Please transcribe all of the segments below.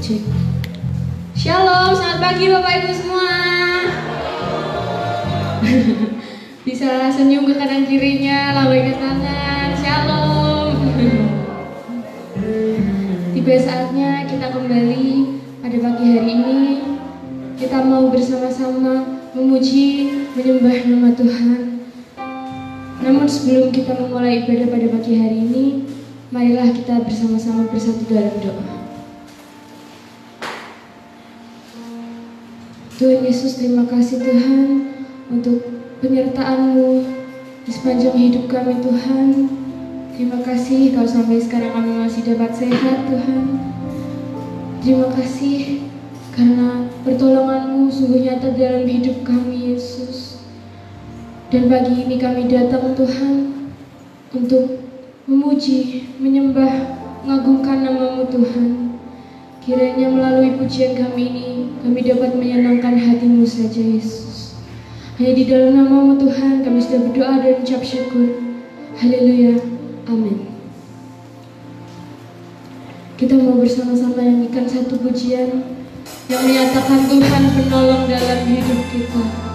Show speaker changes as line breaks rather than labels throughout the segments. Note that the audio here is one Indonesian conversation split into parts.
Cek. Shalom, selamat pagi Bapak Ibu semua. Bisa senyum ke kanan kirinya, lambaikan tangan. Shalom. Tiba saatnya kita kembali pada pagi hari ini. Kita mau bersama-sama memuji, menyembah nama Tuhan. Namun sebelum kita memulai ibadah pada pagi hari ini, marilah kita bersama-sama bersatu dalam doa. Tuhan Yesus, terima kasih Tuhan untuk penyertaan-Mu di sepanjang hidup kami Tuhan. Terima kasih kalau sampai sekarang kami masih dapat sehat Tuhan. Terima kasih karena pertolongan-Mu sungguh nyata dalam hidup kami Yesus. Dan pagi ini kami datang Tuhan untuk memuji, menyembah, mengagungkan nama-Mu Tuhan. Kiranya melalui pujian kami ini, kami dapat menyenangkan hati-Mu saja Yesus. Hanya di dalam nama-Mu Tuhan, kami sudah berdoa dan ucap syukur. Haleluya, amin. Kita mau bersama-sama nyanyikan satu pujian yang menyatakan Tuhan penolong dalam hidup kita.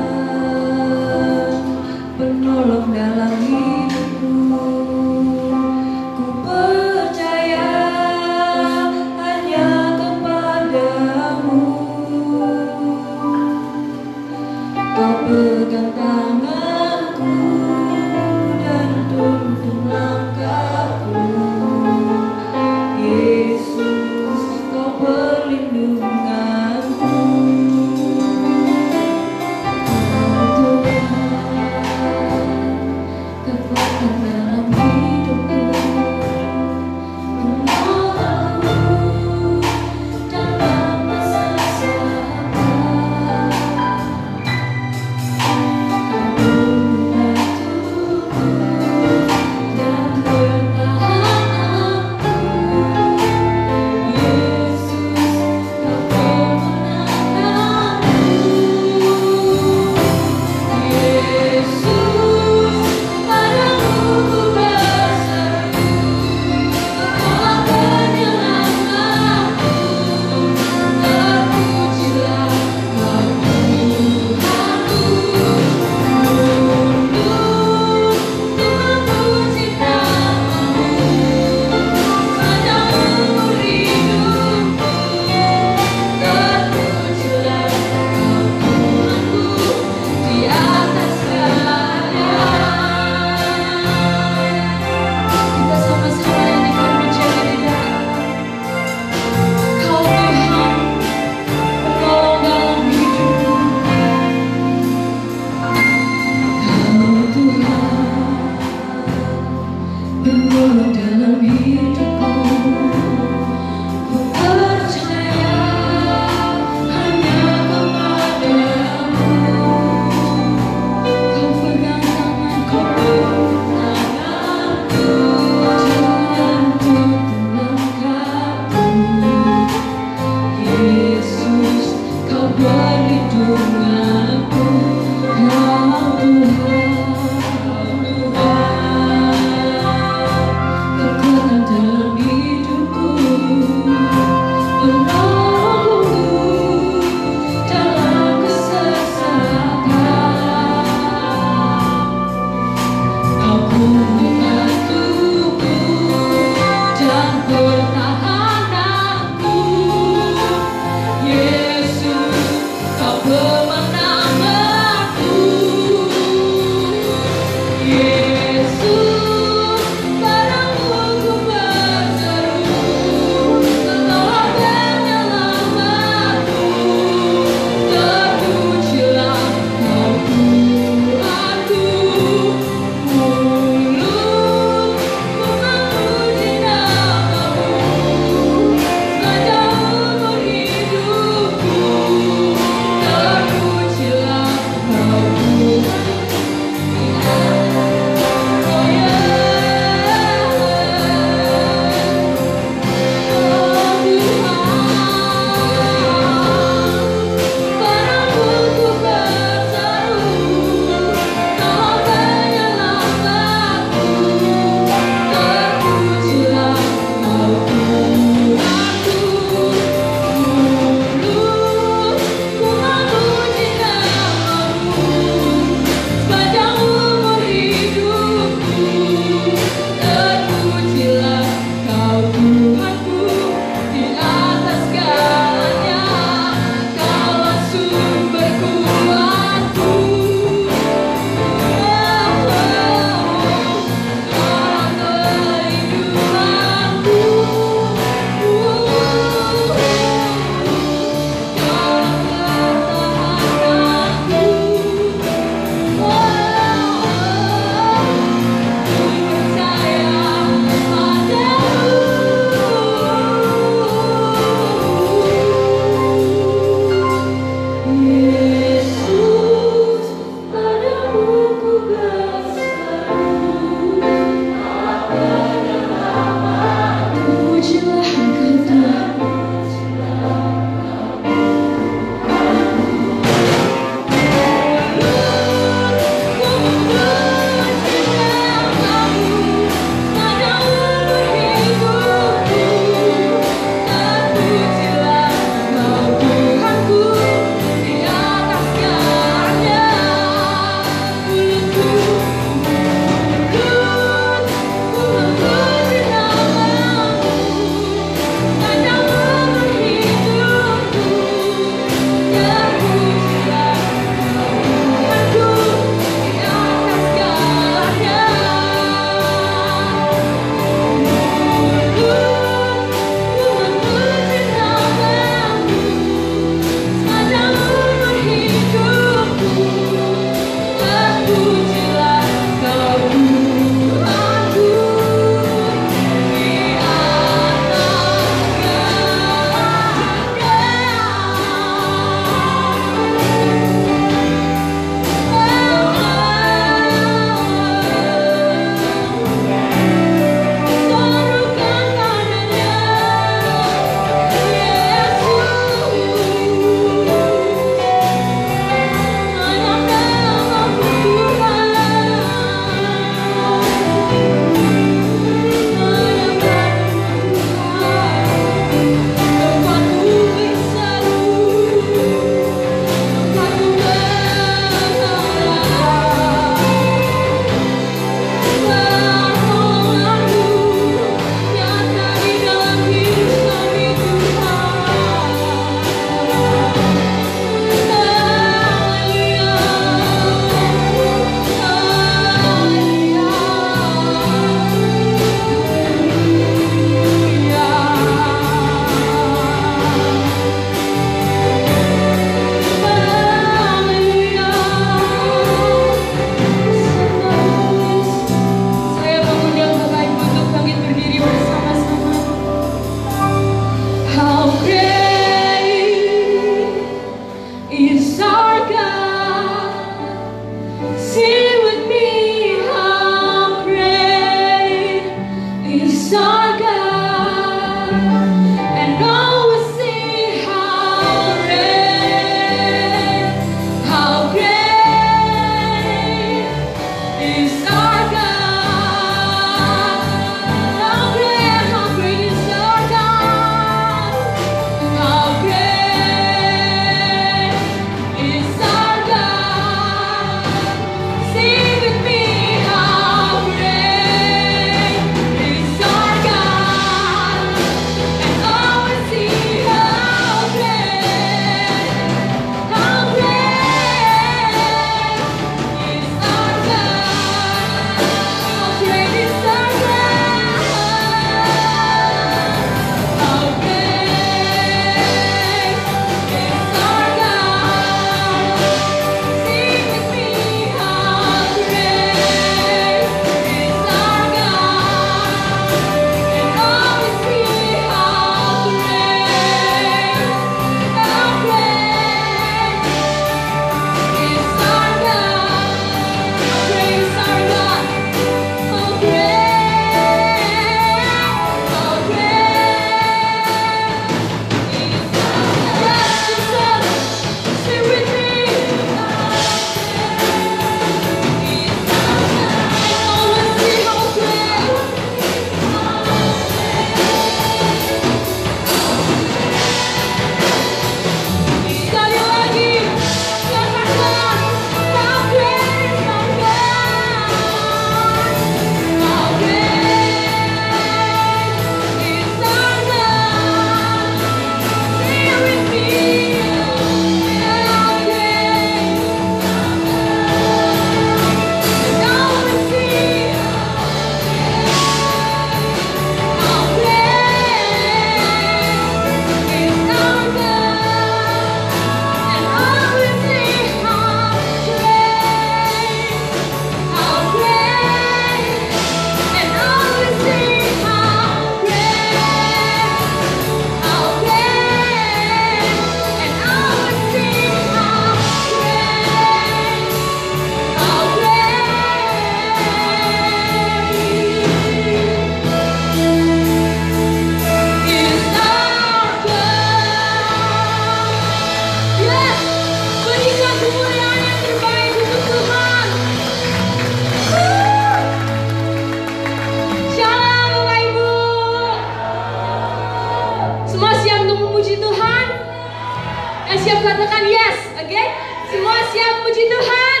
puji Tuhan?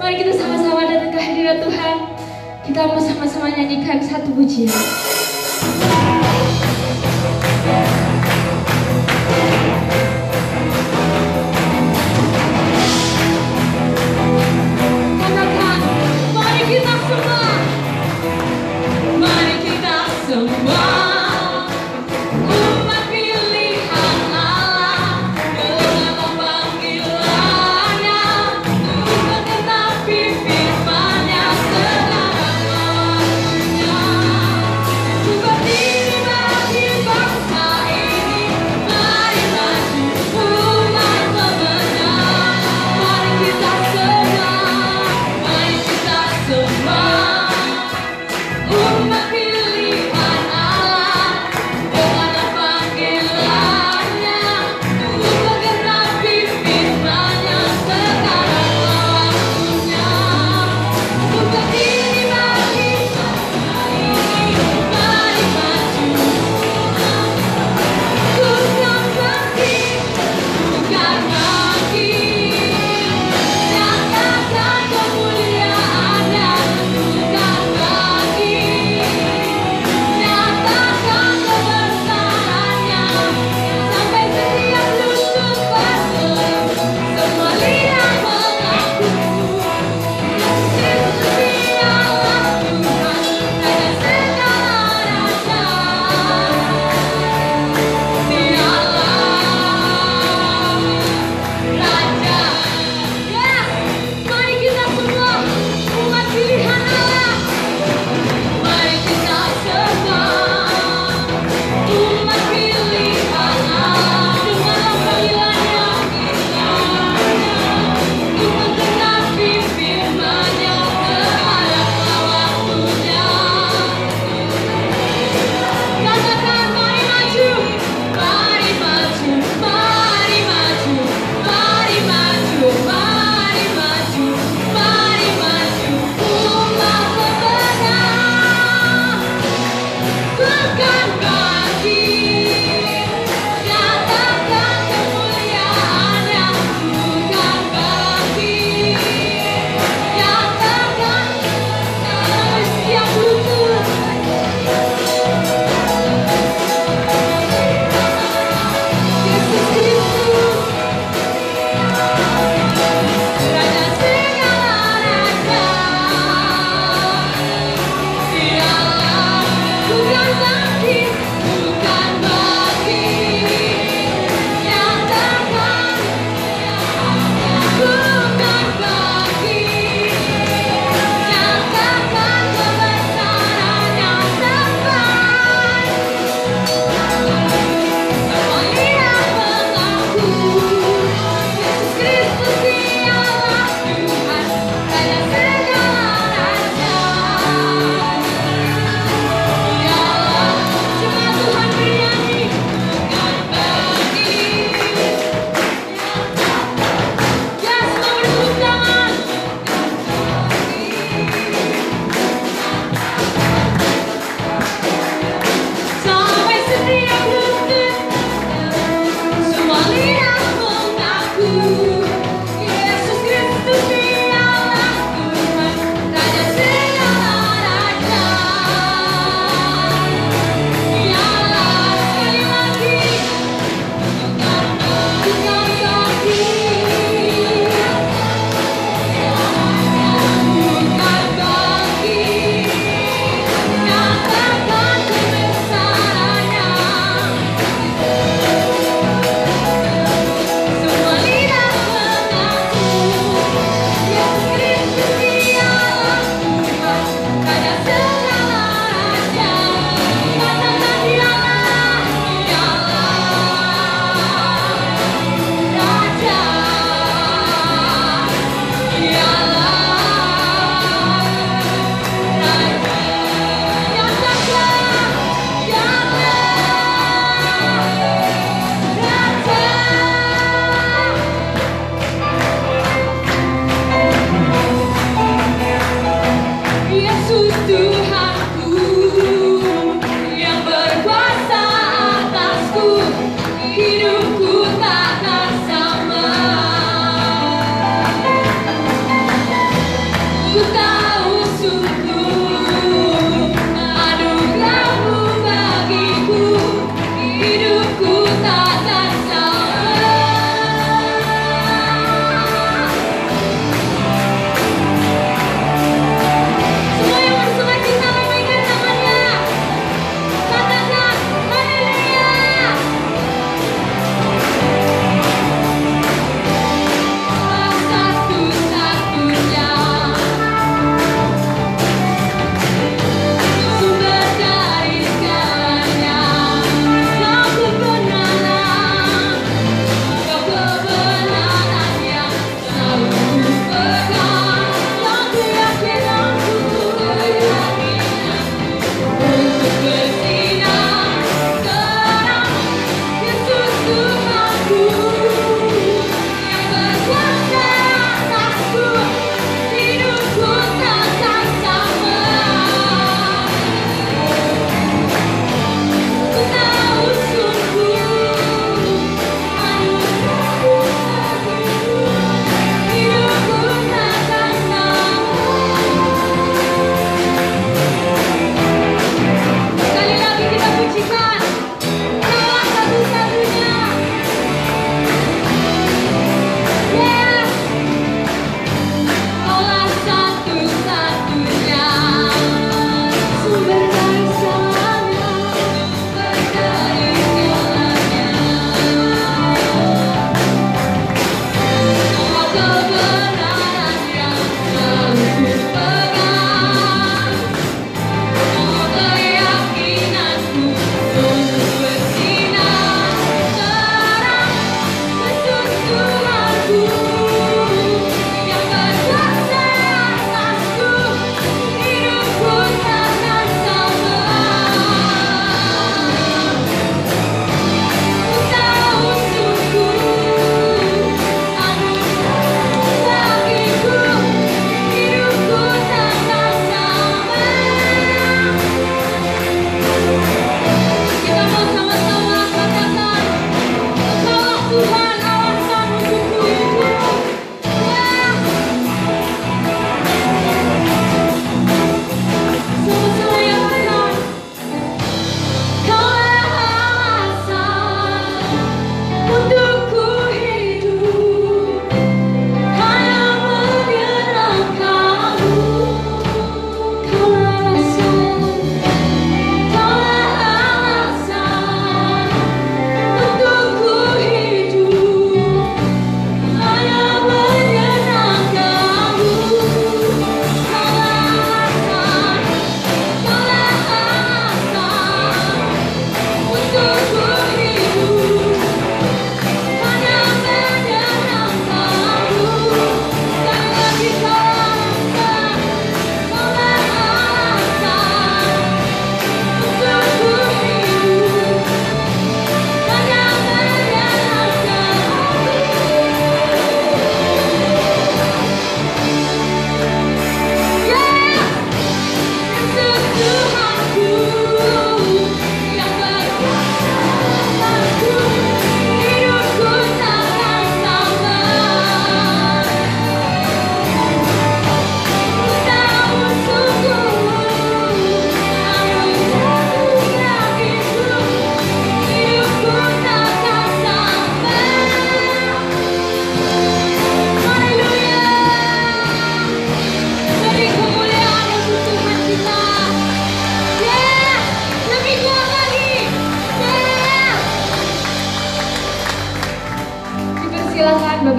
Mari kita sama-sama datang ke hadirat Tuhan. Kita mau sama-sama nyanyikan satu pujian. Katakan, mari kita semua. Mari kita semua. Semua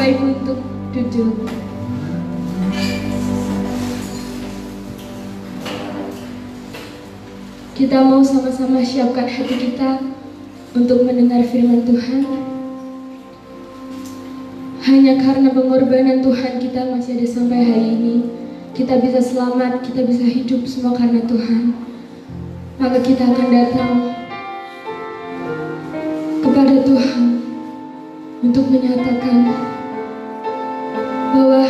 baik untuk duduk. Kita mau sama-sama siapkan hati kita untuk mendengar firman Tuhan. Hanya karena pengorbanan Tuhan kita masih ada sampai hari ini. Kita bisa selamat, kita bisa hidup semua karena Tuhan. Maka kita akan datang kepada Tuhan untuk menyatakan bahwa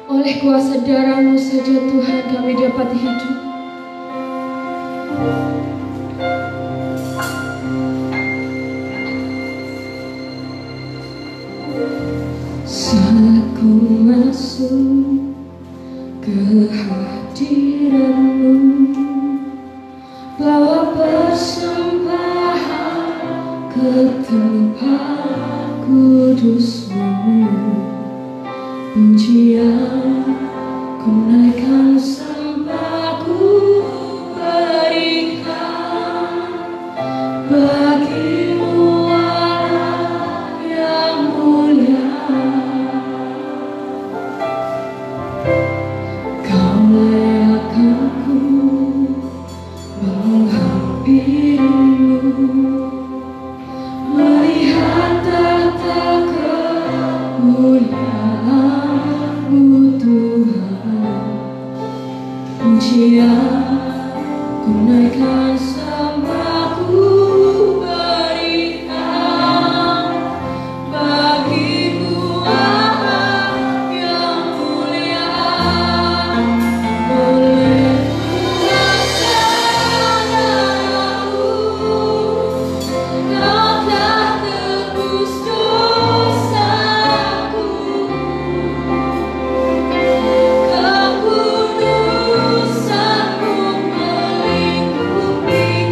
oleh kuasa darah-Mu saja Tuhan kami dapat hidup. Saat ku masuk ke hadirat-Mu, bawa persembahan ke tempat kudus-Mu, pujian ku naikkan sampai ku berikan bagi-Mu Allah yang mulia. Kau layakkanku menghampirimu, melihat tata kemuliaan-Mu Tuhan. Pujian ku naikkan sampai ku berikan bagi-Mu Allah yang mulia. Oleh kuasa darah-Mu, Kau telah tebus dosaku. Kekudusan-Mu melingkupi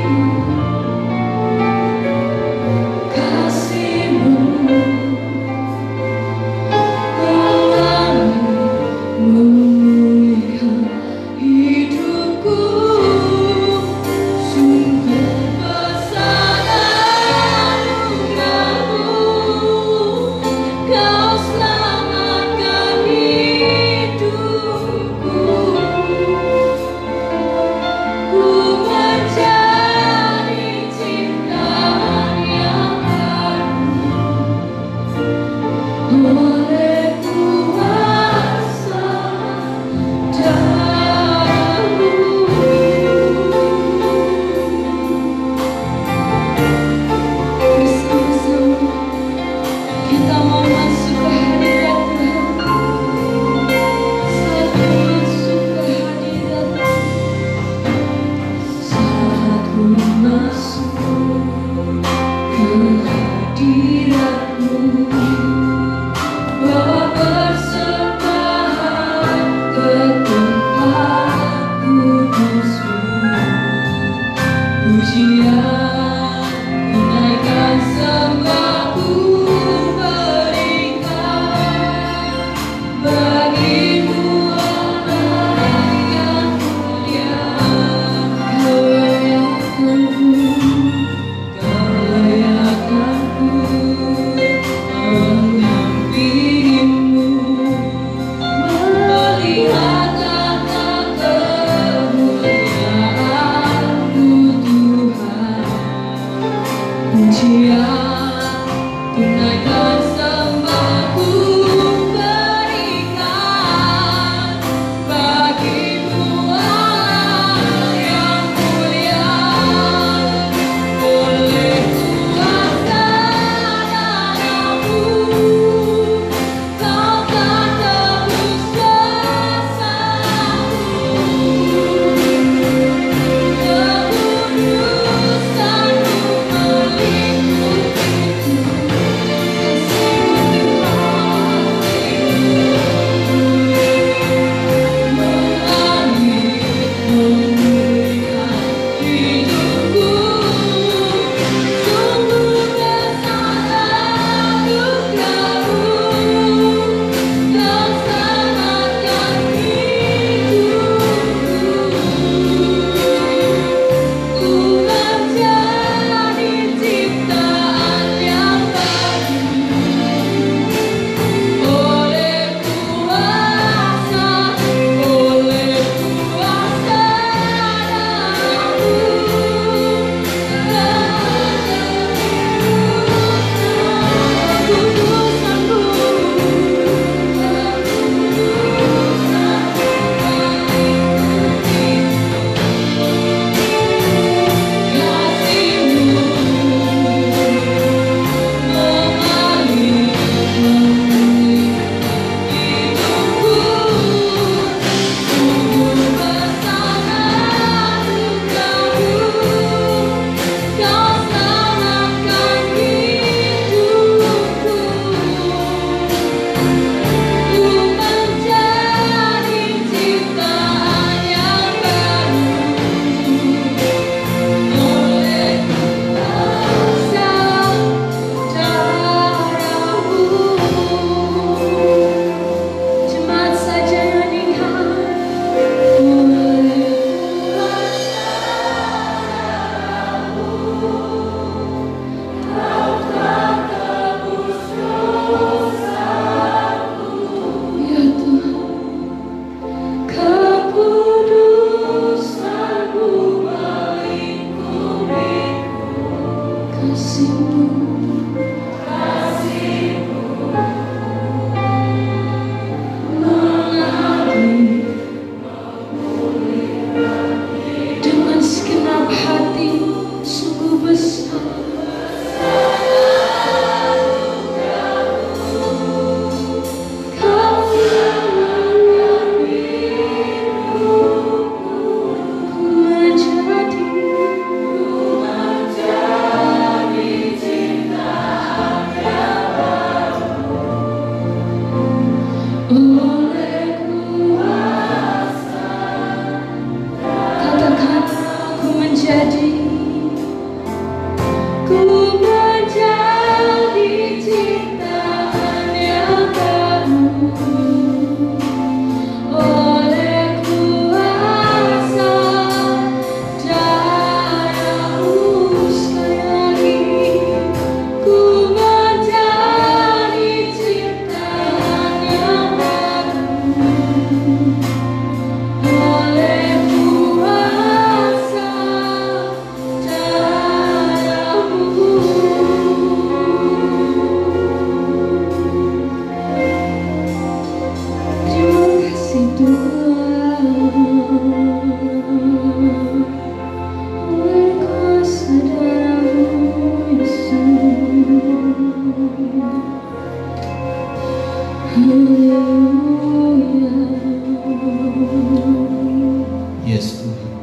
Yes Tuhan,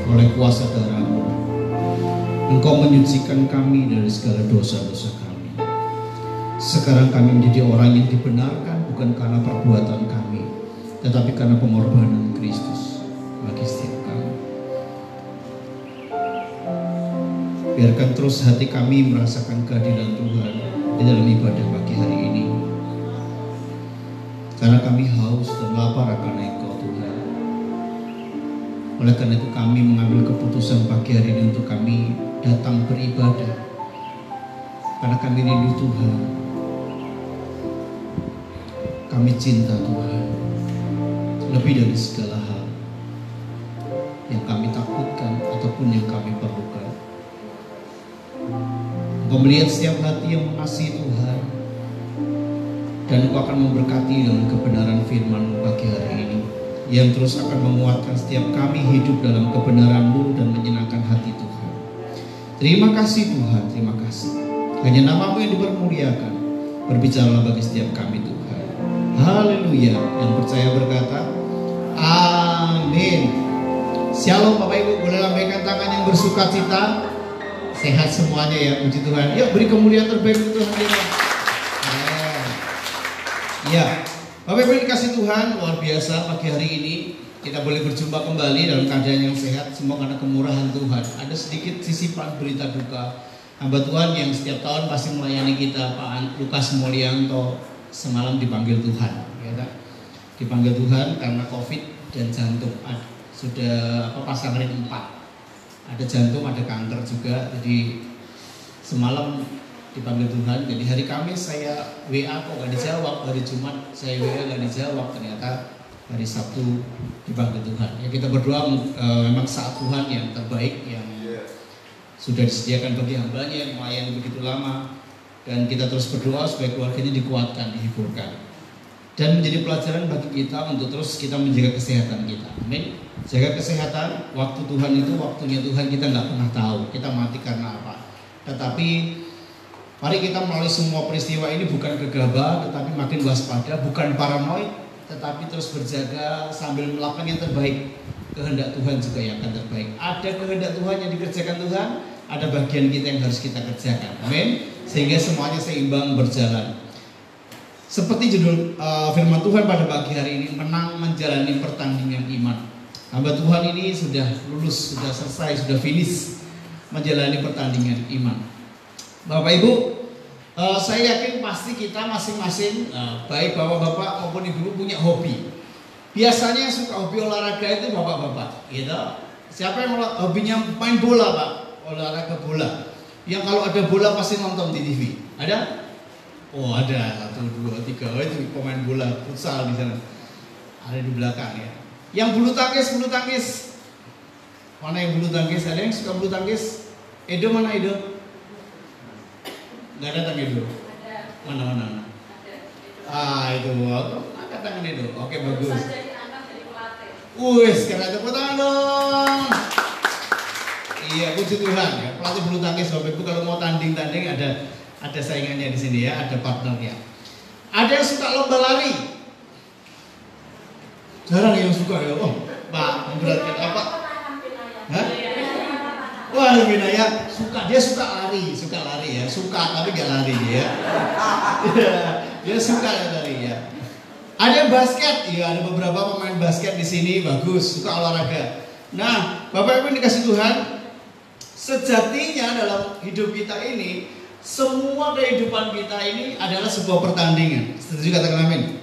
oleh kuasa darah-Mu Engkau menyucikan kami dari segala dosa-dosa kami. Sekarang kami menjadi orang yang dibenarkan bukan karena perbuatan kami, tetapi karena pengorbanan Kristus bagi setiap kami. Biarkan terus hati kami merasakan kehadiran Tuhan di dalam ibadah pagi hari ini. Karena kami haus dan lapar akan Engkau Tuhan. Oleh karena itu kami mengambil keputusan pagi hari ini untuk kami datang beribadah. Karena kami rindu Tuhan. Kami cinta Tuhan. Lebih dari segala hal yang kami takutkan ataupun yang kami perlukan. Engkau melihat setiap hati yang mengasihi Tuhan, dan Engkau akan memberkati dengan kebenaran firman-Mu pagi hari ini, yang terus akan menguatkan setiap kami hidup dalam kebenaran-Mu dan menyenangkan hati Tuhan. Terima kasih Tuhan, terima kasih. Hanya nama-Mu yang dipermuliakan. Berbicaralah bagi setiap kami Tuhan. Haleluya. Yang percaya berkata amin. Shalom Bapak Ibu, boleh lambaikan tangan yang bersukacita. Sehat semuanya ya, puji Tuhan. Yuk beri kemuliaan terbaik untuk Tuhan kita. Ya, Bapak Ibu dikasih Tuhan, luar biasa pagi hari ini kita boleh berjumpa kembali dalam keadaan yang sehat, semua karena kemurahan Tuhan. Ada sedikit sisipan berita duka hamba Tuhan yang setiap tahun pasti melayani kita, Pak Lukas Mulyanto, semalam dipanggil Tuhan, ya, dipanggil Tuhan karena COVID dan jantung. Sudah pasang ring 4, ada jantung, ada kanker juga. Jadi semalam dipanggil Tuhan. Jadi hari Kamis saya WA kok gak dijawab, hari Jumat saya WA gak dijawab, ternyata hari Sabtu dipanggil Tuhan. Ya kita berdoa memang saat Tuhan yang terbaik yang sudah disediakan bagi hambanya yang melayani begitu lama, dan kita terus berdoa supaya keluarganya dikuatkan, dihiburkan, dan menjadi pelajaran bagi kita untuk terus kita menjaga kesehatan kita. Amin. Jaga kesehatan. Waktu Tuhan itu waktunya Tuhan, kita nggak pernah tahu kita mati karena apa. Tetapi mari kita melalui semua peristiwa ini bukan gegabah, tetapi makin waspada, bukan paranoid, tetapi terus berjaga sambil melakukan yang terbaik. Kehendak Tuhan juga yang akan terbaik. Ada kehendak Tuhan yang dikerjakan Tuhan, ada bagian kita yang harus kita kerjakan. Amin. Sehingga semuanya seimbang berjalan. Seperti judul firman Tuhan pada pagi hari ini, menang menjalani pertandingan iman. Hamba Tuhan ini sudah lulus, sudah selesai, sudah finish menjalani pertandingan iman. Bapak Ibu, saya yakin pasti kita masing-masing, baik bapak-bapak maupun ibu punya hobi. Biasanya yang suka hobi olahraga itu bapak-bapak, gitu. Siapa yang hobinya main bola, Pak? Olahraga bola. Yang kalau ada bola pasti nonton di TV. Ada? Oh ada, 1, 2, 3. Oh itu pemain bola futsal di sana. Ada di belakang ya. Yang bulu tangkis. Mana yang bulu tangkis? Ada yang suka bulu tangkis? Edo mana Edo? Gak datang Edo? Mana? Itu angkat tangan Edo. Oke bagus. Wih, sekarang tepuk tangan dong. Iya, puji Tuhan ya. Pelatih bulu tangkis Bapak Ibu kalau mau tanding ada saingannya di sini ya, ada partnernya. Ada yang suka lomba lari. Jarang yang suka ya. Oh, Pak, memberatkan apa? Hah? Wah, Winaya dia suka lari ya. Suka tapi gak lari ya. Dia suka lari ya. Ada basket, ya ada beberapa pemain basket di sini bagus, suka olahraga. Nah, Bapak Ibu dikasih Tuhan, sejatinya dalam hidup kita ini, semua kehidupan kita ini adalah sebuah pertandingan. Setuju katakan amin?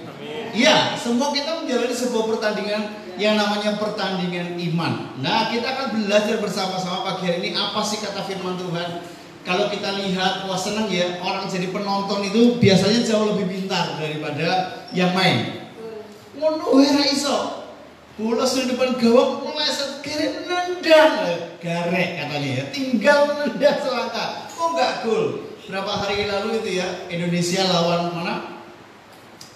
Iya, semua kita menjalani sebuah pertandingan yang namanya pertandingan iman. Nah, kita akan belajar bersama-sama pagi hari ini apa sih kata firman Tuhan. Kalau kita lihat, wah senang ya, orang jadi penonton itu biasanya jauh lebih pintar daripada yang main. Ngono ora iso. Bola di depan gawang meleset kiri nendang. Garek katanya ya, tinggal nendang selangkah. Kok enggak gol? Berapa hari lalu itu ya, Indonesia lawan mana?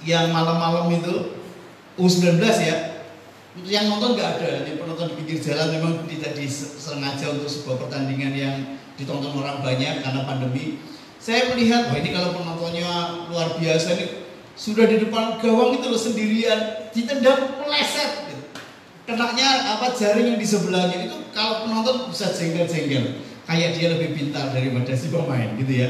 Yang malam-malam itu U19 ya. Yang nonton nggak ada, yang penonton di pinggir jalan memang tidak disengaja untuk sebuah pertandingan yang ditonton orang banyak karena pandemi. Saya melihat, wah ini kalau penontonnya luar biasa, ini sudah di depan gawang itu loh sendirian, ditendang meleset gitu. kenaknya jaring yang di sebelahnya itu kalau penonton bisa jengkel-jengkel, kayak dia lebih pintar daripada si pemain gitu ya.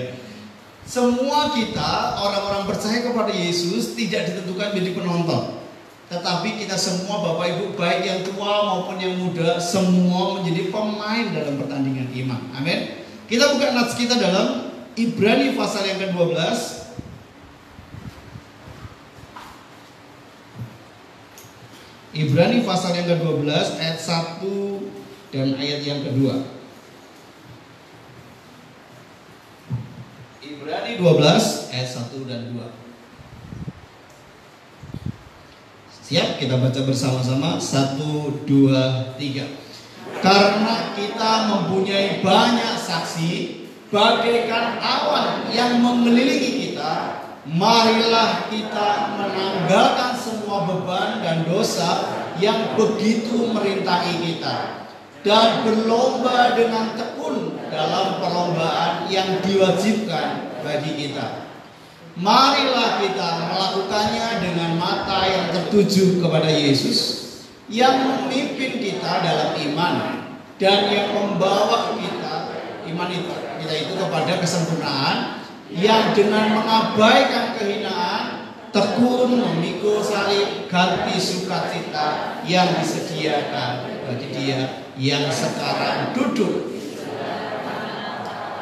Semua kita orang-orang percaya kepada Yesus tidak ditentukan menjadi penonton, tetapi kita semua Bapak Ibu baik yang tua maupun yang muda semua menjadi pemain dalam pertandingan iman. Amin. Kita buka nats kita dalam Ibrani pasal yang ke-12. Ibrani pasal yang ke-12 ayat 1 dan ayat yang kedua. Ibrani 12 ayat 1 dan 2. Siap, kita baca bersama-sama. 1, 2, 3. Karena kita mempunyai banyak saksi bagaikan awan yang mengelilingi kita, marilah kita menanggalkan semua beban dan dosa yang begitu merintangi kita, dan berlomba dengan tekun dalam perlombaan yang diwajibkan bagi kita. Marilah kita melakukannya dengan mata yang tertuju kepada Yesus, yang memimpin kita dalam iman dan yang membawa iman kita itu kepada kesempurnaan, yang dengan mengabaikan kehinaan tekun memikul salib ganti sukacita yang disediakan bagi Dia yang sekarang duduk.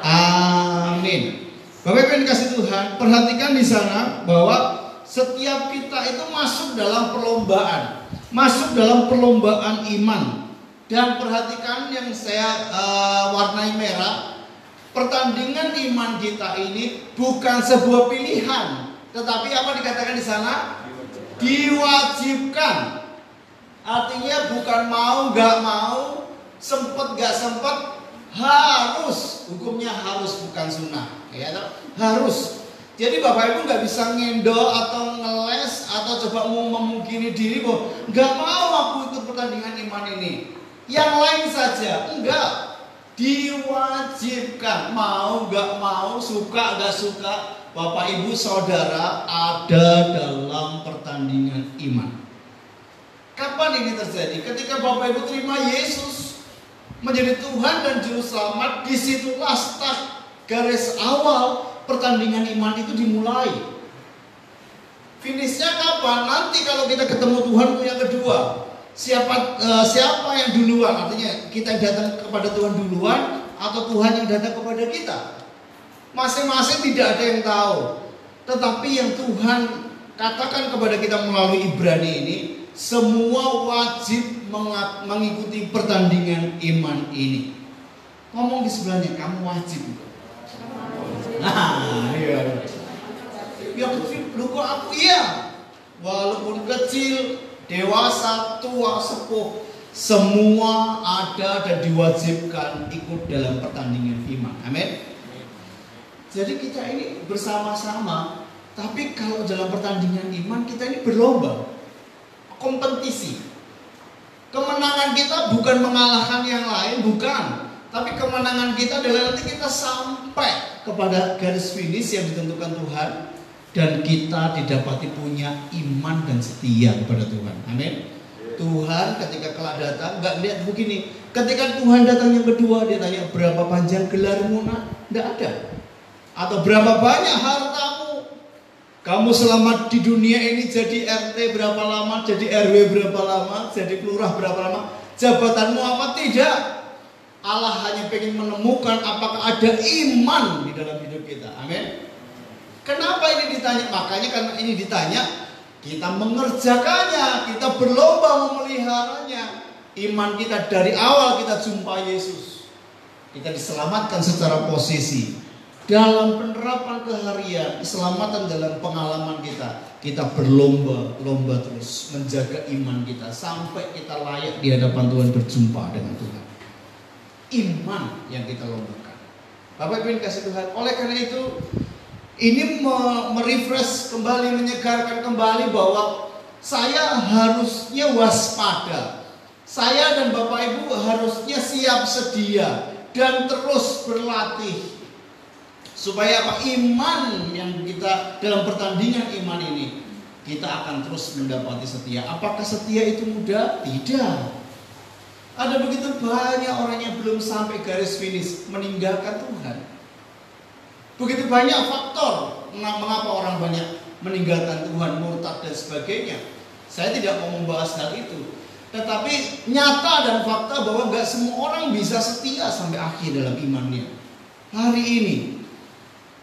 Amin. Bapak Ibu yang dikasih Tuhan, perhatikan di sana bahwa setiap kita itu masuk dalam perlombaan, masuk dalam perlombaan iman. Dan perhatikan yang saya warnai merah, pertandingan iman kita ini bukan sebuah pilihan, tetapi apa dikatakan di sana? Diwajibkan. Artinya bukan mau gak mau, sempet gak sempet, harus. Hukumnya harus, bukan sunnah, ya, harus. Jadi Bapak Ibu nggak bisa ngendol atau ngeles atau coba mau memungkiri diri bahwa nggak mau aku ikut pertandingan iman ini. Yang lain saja, enggak. Diwajibkan, mau nggak mau, suka nggak suka, Bapak Ibu Saudara ada dalam pertandingan iman. Kapan ini terjadi? Ketika Bapak Ibu terima Yesus menjadi Tuhan dan Juru Selamat, disitulah start, garis awal pertandingan iman itu dimulai. Finishnya kapan? Nanti kalau kita ketemu Tuhan yang kedua. Siapa yang duluan? Artinya kita datang kepada Tuhan duluan atau Tuhan yang datang kepada kita? Masing-masing tidak ada yang tahu. Tetapi yang Tuhan katakan kepada kita melalui Ibrani ini, semua wajib mengikuti pertandingan iman ini. Ngomong di sebelahnya, kamu wajib. Nah, iya. Ya kecil, lu kok aku iya. Walaupun kecil, dewasa, tua, sepuh, semua ada dan diwajibkan ikut dalam pertandingan iman. Amin. Jadi kita ini bersama-sama, tapi kalau dalam pertandingan iman kita ini berlomba, kompetisi. Kemenangan kita bukan mengalahkan yang lain, bukan. Tapi kemenangan kita adalah nanti kita sampai kepada garis finish yang ditentukan Tuhan, dan kita didapati punya iman dan setia kepada Tuhan. Amin. Tuhan ketika kelak datang nggak lihat begini. Ketika Tuhan datang yang kedua, dia tanya berapa panjang gelarmu, nak? Nggak ada. Atau berapa banyak hartamu? Kamu selamat di dunia ini jadi RT berapa lama, jadi RW berapa lama, jadi lurah berapa lama, jabatanmu apa? Tidak. Allah hanya ingin menemukan apakah ada iman di dalam hidup kita. Amin. Kenapa ini ditanya? Makanya karena ini ditanya, kita mengerjakannya, kita berlomba memeliharanya. Iman kita dari awal kita jumpa Yesus, kita diselamatkan secara posisi. Dalam penerapan keharian, keselamatan dalam pengalaman kita, kita berlomba-lomba terus menjaga iman kita sampai kita layak di hadapan Tuhan, berjumpa dengan Tuhan. Iman yang kita lombakan. Bapak Ibu kasih Tuhan. Oleh karena itu, ini merefresh kembali, menyegarkan kembali bahwa saya harusnya waspada. Saya dan Bapak Ibu harusnya siap sedia dan terus berlatih. Supaya apa? Iman yang kita dalam pertandingan iman ini kita akan terus mendapati setia. Apakah setia itu mudah? Tidak. Ada begitu banyak orang yang belum sampai garis finish meninggalkan Tuhan. Begitu banyak faktor mengapa orang banyak meninggalkan Tuhan, murtad dan sebagainya. Saya tidak mau membahas hal itu. Tetapi nyata dan fakta bahwa nggak semua orang bisa setia sampai akhir dalam imannya. Hari ini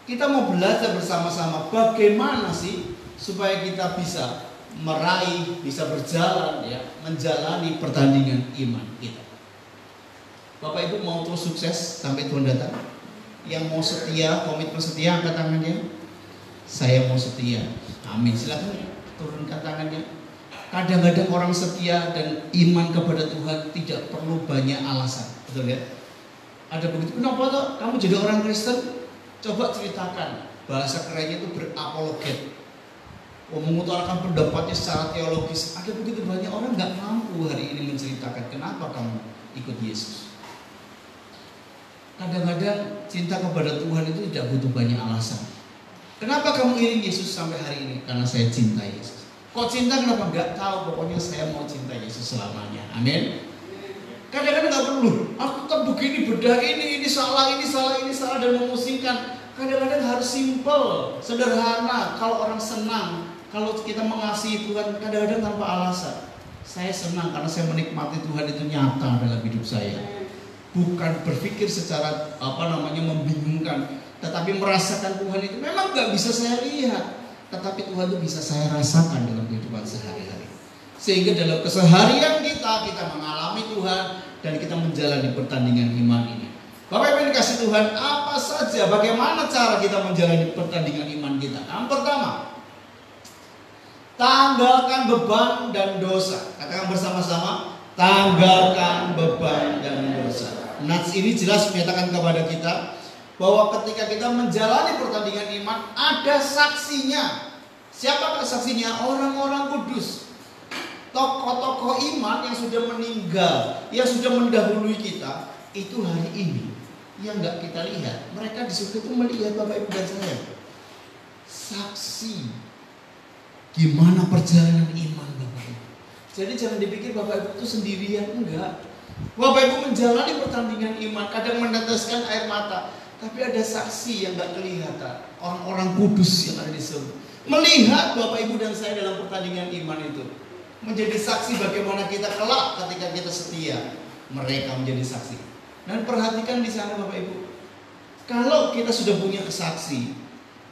kita mau belajar bersama-sama bagaimana sih supaya kita bisa meraih, bisa berjalan ya, menjalani pertandingan iman kita. Bapak Ibu mau terus sukses sampai Tuhan datang? Yang mau setia, komitmen setia, angkat tangannya. Saya mau setia. Amin. Silakan turunkan tangannya. Kadang-kadang orang setia dan iman kepada Tuhan tidak perlu banyak alasan, betul ya? Ada begitu, kenapa toh kamu jadi orang Kristen? Coba ceritakan. Bahasa kerennya itu berapologet, mengutarakan pendapatnya secara teologis. Ada begitu banyak orang nggak mampu hari ini menceritakan kenapa kamu ikut Yesus. Kadang-kadang cinta kepada Tuhan itu tidak butuh banyak alasan. Kenapa kamu iring Yesus sampai hari ini? Karena saya cinta Yesus. Kok cinta kenapa? Nggak tahu, pokoknya saya mau cinta Yesus selamanya. Amin. Kadang-kadang nggak perlu. Aku tak begini, bedah ini salah, ini salah dan memusingkan. Kadang-kadang harus simple, sederhana. Kalau orang senang, kalau kita mengasihi Tuhan, kadang-kadang tanpa alasan. Saya senang karena saya menikmati Tuhan itu nyata dalam hidup saya. Bukan berpikir secara membingungkan, tetapi merasakan Tuhan itu memang nggak bisa saya lihat. Tetapi Tuhan itu bisa saya rasakan dalam kehidupan sehari-hari. Sehingga dalam keseharian kita mengalami Tuhan dan kita menjalani pertandingan iman ini. Bapak Ibu dikasih Tuhan, apa saja, bagaimana cara kita menjalani pertandingan iman kita? Yang pertama, tanggalkan beban dan dosa. Katakan bersama-sama, tanggalkan beban dan dosa. Nats ini jelas menyatakan kepada kita bahwa ketika kita menjalani pertandingan iman ada saksinya. Siapakah saksinya? Orang-orang kudus, tokoh-tokoh iman yang sudah meninggal, yang sudah mendahului kita. Itu hari ini yang nggak kita lihat. Mereka di surga itu melihat Bapak Ibu dan saya. Saksi gimana perjalanan iman Bapak Ibu. Jadi jangan dipikir Bapak Ibu itu sendirian, enggak. Bapak Ibu menjalani pertandingan iman, kadang meneteskan air mata. Tapi ada saksi yang gak kelihatan. Orang-orang kudus yang ada di surga melihat Bapak Ibu dan saya dalam pertandingan iman itu. Menjadi saksi bagaimana kita kelak ketika kita setia. Mereka menjadi saksi. Dan perhatikan di sana Bapak Ibu. Kalau kita sudah punya kesaksi,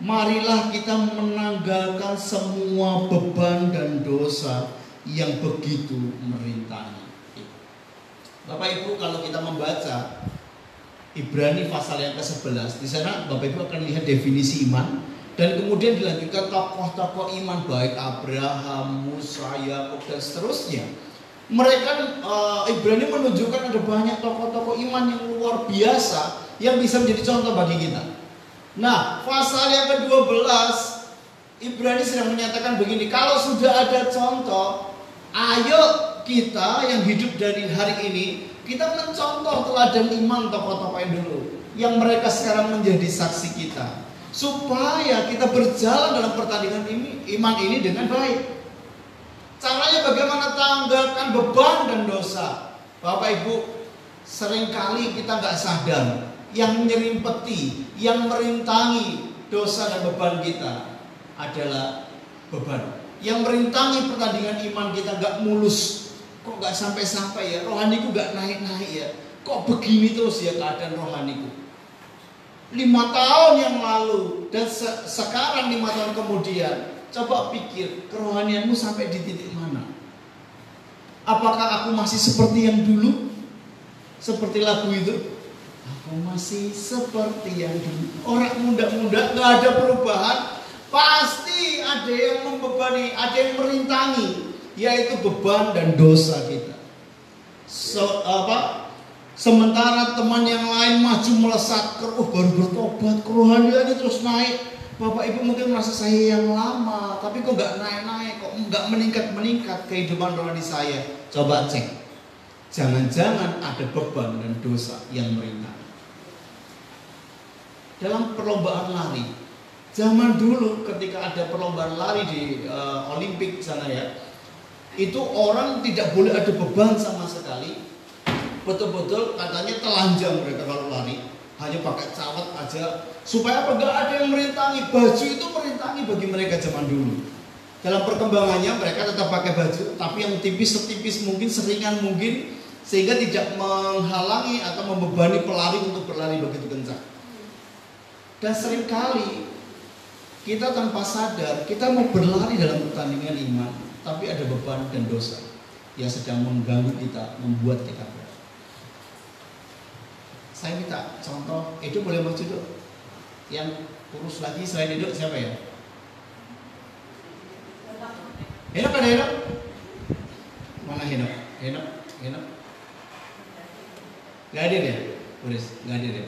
marilah kita menanggalkan semua beban dan dosa yang begitu merintangi. Bapak Ibu, kalau kita membaca Ibrani pasal yang ke-11, di sana Bapak Ibu akan lihat definisi iman dan kemudian dilanjutkan tokoh-tokoh iman baik Abraham, Musa, Yakub dan seterusnya. Mereka Ibrani menunjukkan ada banyak tokoh-tokoh iman yang luar biasa yang bisa menjadi contoh bagi kita. Nah, pasal yang ke-12 Ibrani sedang menyatakan begini, kalau sudah ada contoh, ayo kita yang hidup dari hari ini kita mencontoh teladan iman tokoh-tokoh yang dulu, yang mereka sekarang menjadi saksi kita, supaya kita berjalan dalam pertandingan iman ini dengan baik. Caranya bagaimana? Tanggalkan beban dan dosa. Bapak Ibu, seringkali kita nggak sadar, yang menyerimpeti, yang merintangi dosa dan beban kita adalah beban. Yang merintangi pertandingan iman kita nggak mulus. Kok gak sampai-sampai ya, rohaniku gak naik-naik ya, kok begini terus ya keadaan rohaniku. 5 tahun yang lalu dan sekarang 5 tahun kemudian, coba pikir kerohanianmu sampai di titik mana? Apakah aku masih seperti yang dulu? Seperti lagu itu, aku masih seperti yang dulu. Orang muda-muda gak ada perubahan, pasti ada yang membebani, ada yang merintangi, yaitu beban dan dosa kita. Sementara teman yang lain maju melesat, baru bertobat, kerohaniannya terus naik. Bapak Ibu mungkin merasa saya yang lama, tapi kok nggak naik-naik, kok nggak meningkat-meningkat kehidupan rohani saya. Coba cek, jangan-jangan ada beban dan dosa yang merintangi. Dalam perlombaan lari, Zaman dulu ketika ada perlombaan lari di Olimpik sana ya, itu orang tidak boleh ada beban sama sekali. Betul-betul katanya telanjang mereka kalau lari, hanya pakai cawat aja. Supaya apa? Gak ada yang merintangi. Baju itu merintangi bagi mereka zaman dulu. Dalam perkembangannya mereka tetap pakai baju, tapi yang tipis setipis mungkin, seringan mungkin, sehingga tidak menghalangi atau membebani pelari untuk berlari begitu kencang. Dan seringkali kita tanpa sadar, kita mau berlari dalam pertandingan iman, tapi ada beban dan dosa yang sedang mengganggu kita, membuat kita berat. Saya minta contoh, Edo boleh maju dok. Yang kurus lagi selain Edo siapa ya? Henok ada Henok? Mana Henok? Henok? Gak hadir ya? Kurus, gak hadir ya?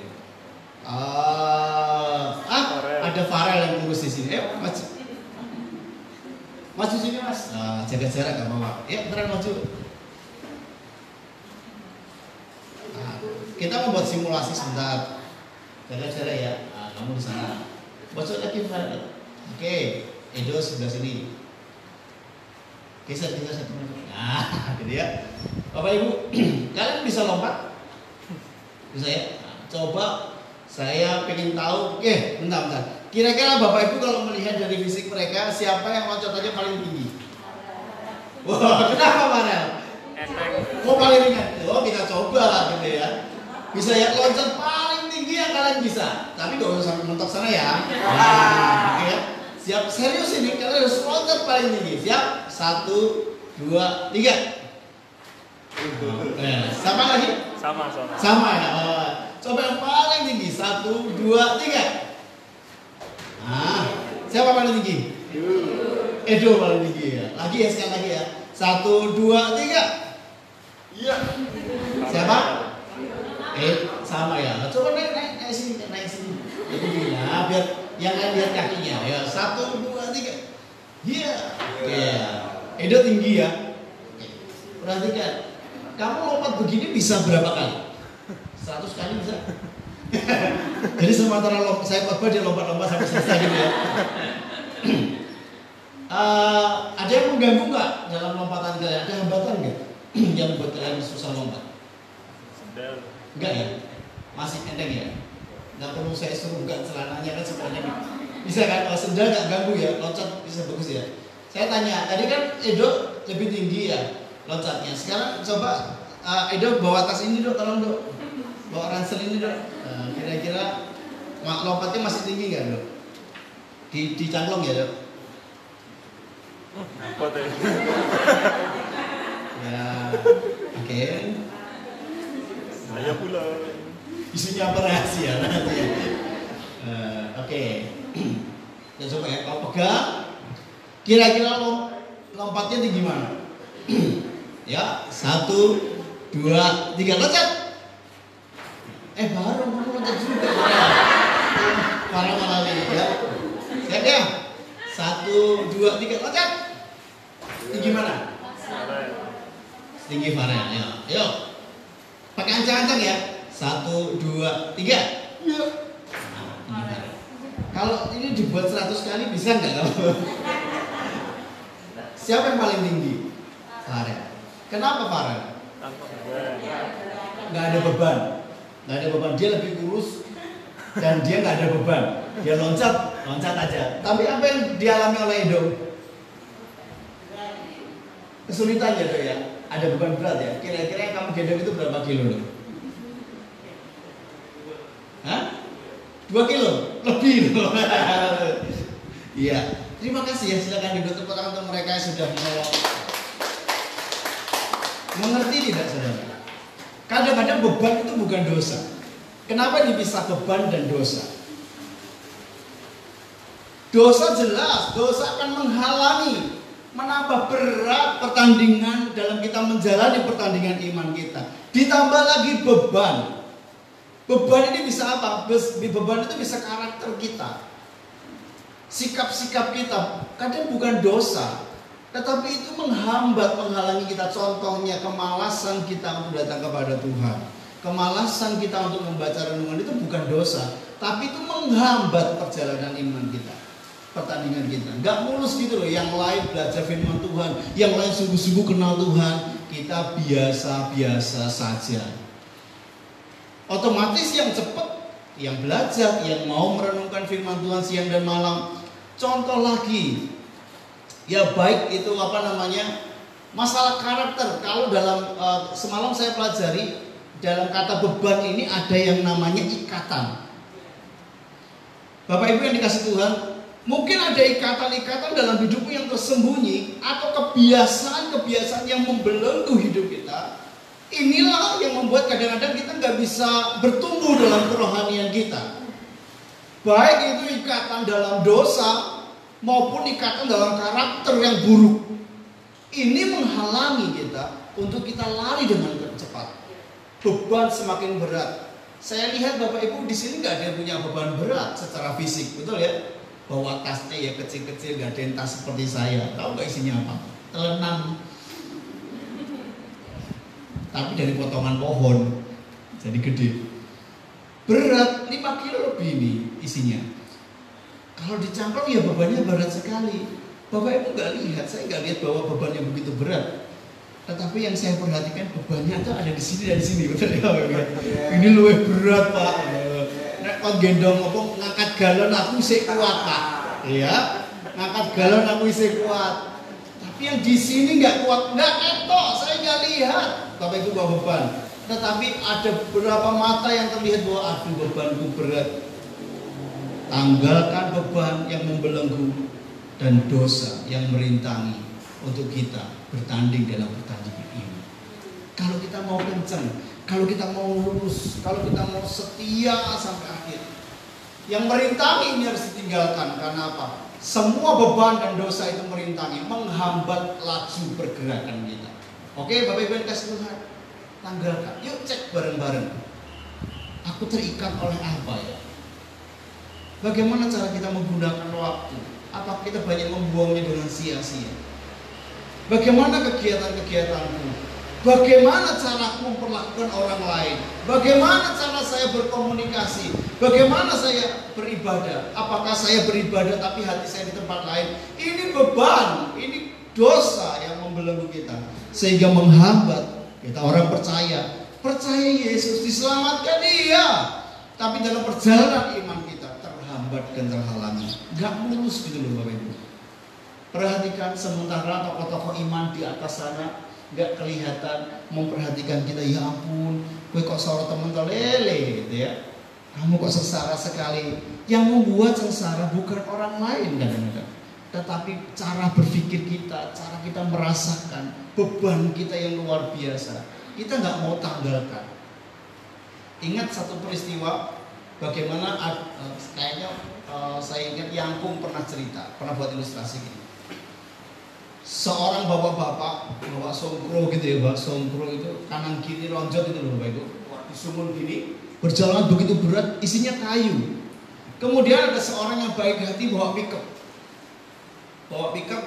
Ada Farel yang kurus di sini. Maju. Maju sini mas. Jaga jarak gak apa-apa. Ya beneran maju. Kita membuat simulasi sebentar. Jaga jarak ya. Kamu di sana. Bocor lagi Farel. Oke. Edo sebelah sini. Geser satu menit. Nah, gitu ya. Bapak Ibu, kalian bisa lompat? Bisa ya? Coba. Saya pengen tahu, bentar. Kira-kira Bapak Ibu kalau melihat dari fisik mereka, siapa yang loncatannya paling tinggi? Wah, kenapa Farel? Oh paling ringan. Oh kita coba gitu ya. Bisa ya loncat paling tinggi yang kalian bisa. Tapi gak usah sampai mentok sana ya. Nah, oke ya. Siap, serius ini kalian harus loncat paling tinggi. Siap? 1, 2, 3. Sama lagi? Sama ya. Coba yang paling tinggi. 1, 2, 3. Nah, siapa paling tinggi? Edo paling tinggi ya. Lagi ya, sekali lagi ya. 1, 2, 3. Iya. Siapa? Sama ya. Coba naik sini, naik sini. Nah, biar yang lain lihat kakinya. Ya, 1, 2, 3. Iya. Oke. Edo tinggi ya. Oke. Perhatikan. Kamu lompat begini bisa berapa kali? 100 kali bisa. Jadi sementara saya khotbah dia lompat-lompat sampai selesai gitu ya. Ada yang mengganggu nggak dalam lompatan kalian? Ada hambatan nggak yang buat kalian susah lompat? Enggak ya? Masih enteng ya? Nggak perlu saya suruh buka celananya kan sebenarnya bisa kan? Kalau sendal nggak ganggu ya, loncat bisa bagus ya. Saya tanya, tadi kan Edo lebih tinggi ya loncatnya. Sekarang coba Edo bawa tas ini dok, tolong dok. Bawa ransel ini dok. Kira-kira lompatnya masih tinggi nggak dok? Dicangklong ya dok? Ya, oke.
Saya pula.
Isunya apa rahasia nanti ya? Oke. Ya coba ya, kalau pegang, kira-kira lompatnya tinggi mana? Ya, 1, 2, 3, loncat. Baru mau loncat juga. Para malah ya. Siap ya? 1, 2, 3, loncat. Tinggi mana? Tinggi Farel. Ya, ayo. Pakai ancang-ancang ya. 1, 2, 3. Yuk. Nah, kalau ini dibuat 100 kali bisa nggak kamu? Siapa yang paling tinggi? Farel. Kenapa Farel? Nggak ada beban. Nggak ada beban. Dia lebih kurus dan dia nggak ada beban. Dia loncat aja. Tapi apa yang dialami oleh Edo? Kesulitan ya dok ya. Ada beban berat ya. Kira-kira yang kamu gendong itu berapa kilo dok? Hah? 2 kilo? Lebih loh. Iya. Terima kasih ya. Silakan duduk, tepuk tangan untuk mereka yang sudah menolong. Mengerti tidak saudara? Kadang-kadang beban itu bukan dosa. Kenapa dipisah beban dan dosa? Dosa jelas, dosa akan menghalangi, menambah berat pertandingan dalam kita menjalani pertandingan iman kita. Ditambah lagi beban. Beban ini bisa apa? Beban itu bisa karakter kita, sikap-sikap kita. Kadang bukan dosa, tetapi itu menghambat, menghalangi kita. Contohnya kemalasan kita untuk datang kepada Tuhan, kemalasan kita untuk membaca renungan itu bukan dosa, tapi itu menghambat perjalanan iman kita, pertandingan kita. Nggak mulus gitu loh. Yang lain belajar firman Tuhan, yang lain sungguh-sungguh kenal Tuhan, kita biasa-biasa saja. Otomatis yang cepat, yang belajar, yang mau merenungkan firman Tuhan siang dan malam. Contoh lagi, ya baik itu masalah karakter. Kalau dalam semalam saya pelajari, dalam kata beban ini ada yang namanya ikatan. Bapak Ibu yang dikasih Tuhan, mungkin ada ikatan-ikatan dalam hidupmu yang tersembunyi, atau kebiasaan-kebiasaan yang membelenggu hidup kita. Inilah yang membuat kadang-kadang kita nggak bisa bertumbuh dalam kerohanian kita. Baik itu ikatan dalam dosa maupun ikatan dalam karakter yang buruk. Ini menghalangi kita untuk kita lari dengan cepat. Beban semakin berat. Saya lihat Bapak Ibu di sini nggak ada yang punya beban berat secara fisik, betul ya? Bawa tasnya ya kecil-kecil, nggak ada yang tas seperti saya. Tahu nggak isinya apa? Telenang. Tapi dari potongan pohon, jadi gede. Berat 5 kilo lebih ini isinya. Kalau dicangklong ya bebannya berat sekali. Bapak Ibu nggak lihat, saya nggak lihat bahwa beban yang begitu berat. Tetapi yang saya perhatikan bebannya itu ada di sini dan di sini, betul ya? Ini lebih berat Pak. Nek kon gendong ngangkat galon aku isih kuat Pak. Iya, ngangkat galon aku isih kuat. Tapi yang di sini nggak kuat, nggak ketok, saya nggak lihat. Bapak Ibu bawa beban. Tetapi ada beberapa mata yang terlihat bahwa aduh bebanku berat. Tanggalkan beban yang membelenggu dan dosa yang merintangi untuk kita bertanding dalam pertandingan ini. Kalau kita mau kencang, kalau kita mau lurus, kalau kita mau setia sampai akhir, yang merintangi ini harus ditinggalkan. Karena apa? Semua beban dan dosa itu merintangi, menghambat laju pergerakan kita. Oke, Bapak Ibu yang kasih Tuhan, tanggalkan. Yuk cek bareng-bareng. Aku terikat oleh apa ya? Bagaimana cara kita menggunakan waktu? Apakah kita banyak membuangnya dengan sia-sia? Bagaimana kegiatan-kegiatanku? Bagaimana caraku memperlakukan orang lain? Bagaimana cara saya berkomunikasi? Bagaimana saya beribadah? Apakah saya beribadah tapi hati saya di tempat lain? Ini beban, ini dosa yang membelenggu kita, sehingga menghambat kita. Orang percaya Yesus diselamatkan dia, tapi dalam perjalanan iman kita terhambat dan terhalangi, nggak mulus gitu loh Bapak Ibu. Perhatikan sementara tokoh-tokoh iman di atas sana nggak kelihatan memperhatikan kita. Ya ampun, gue kok sorot temen lele gitu ya. Kamu kok sengsara sekali. Yang membuat sengsara bukan orang lain kadang-kadang, tetapi cara berpikir kita, cara kita merasakan beban kita yang luar biasa. Kita nggak mau tanggalkan. Ingat satu peristiwa, bagaimana kayaknya saya ingat Yangkung pernah cerita, pernah buat ilustrasi gini. Seorang bapak-bapak bawa songkro gitu ya, bawa songkro itu kanan kiri lonjot itu loh Bapak Ibu, disumun gini, berjalan begitu berat, isinya kayu. Kemudian ada seorang yang baik hati bawa pickup,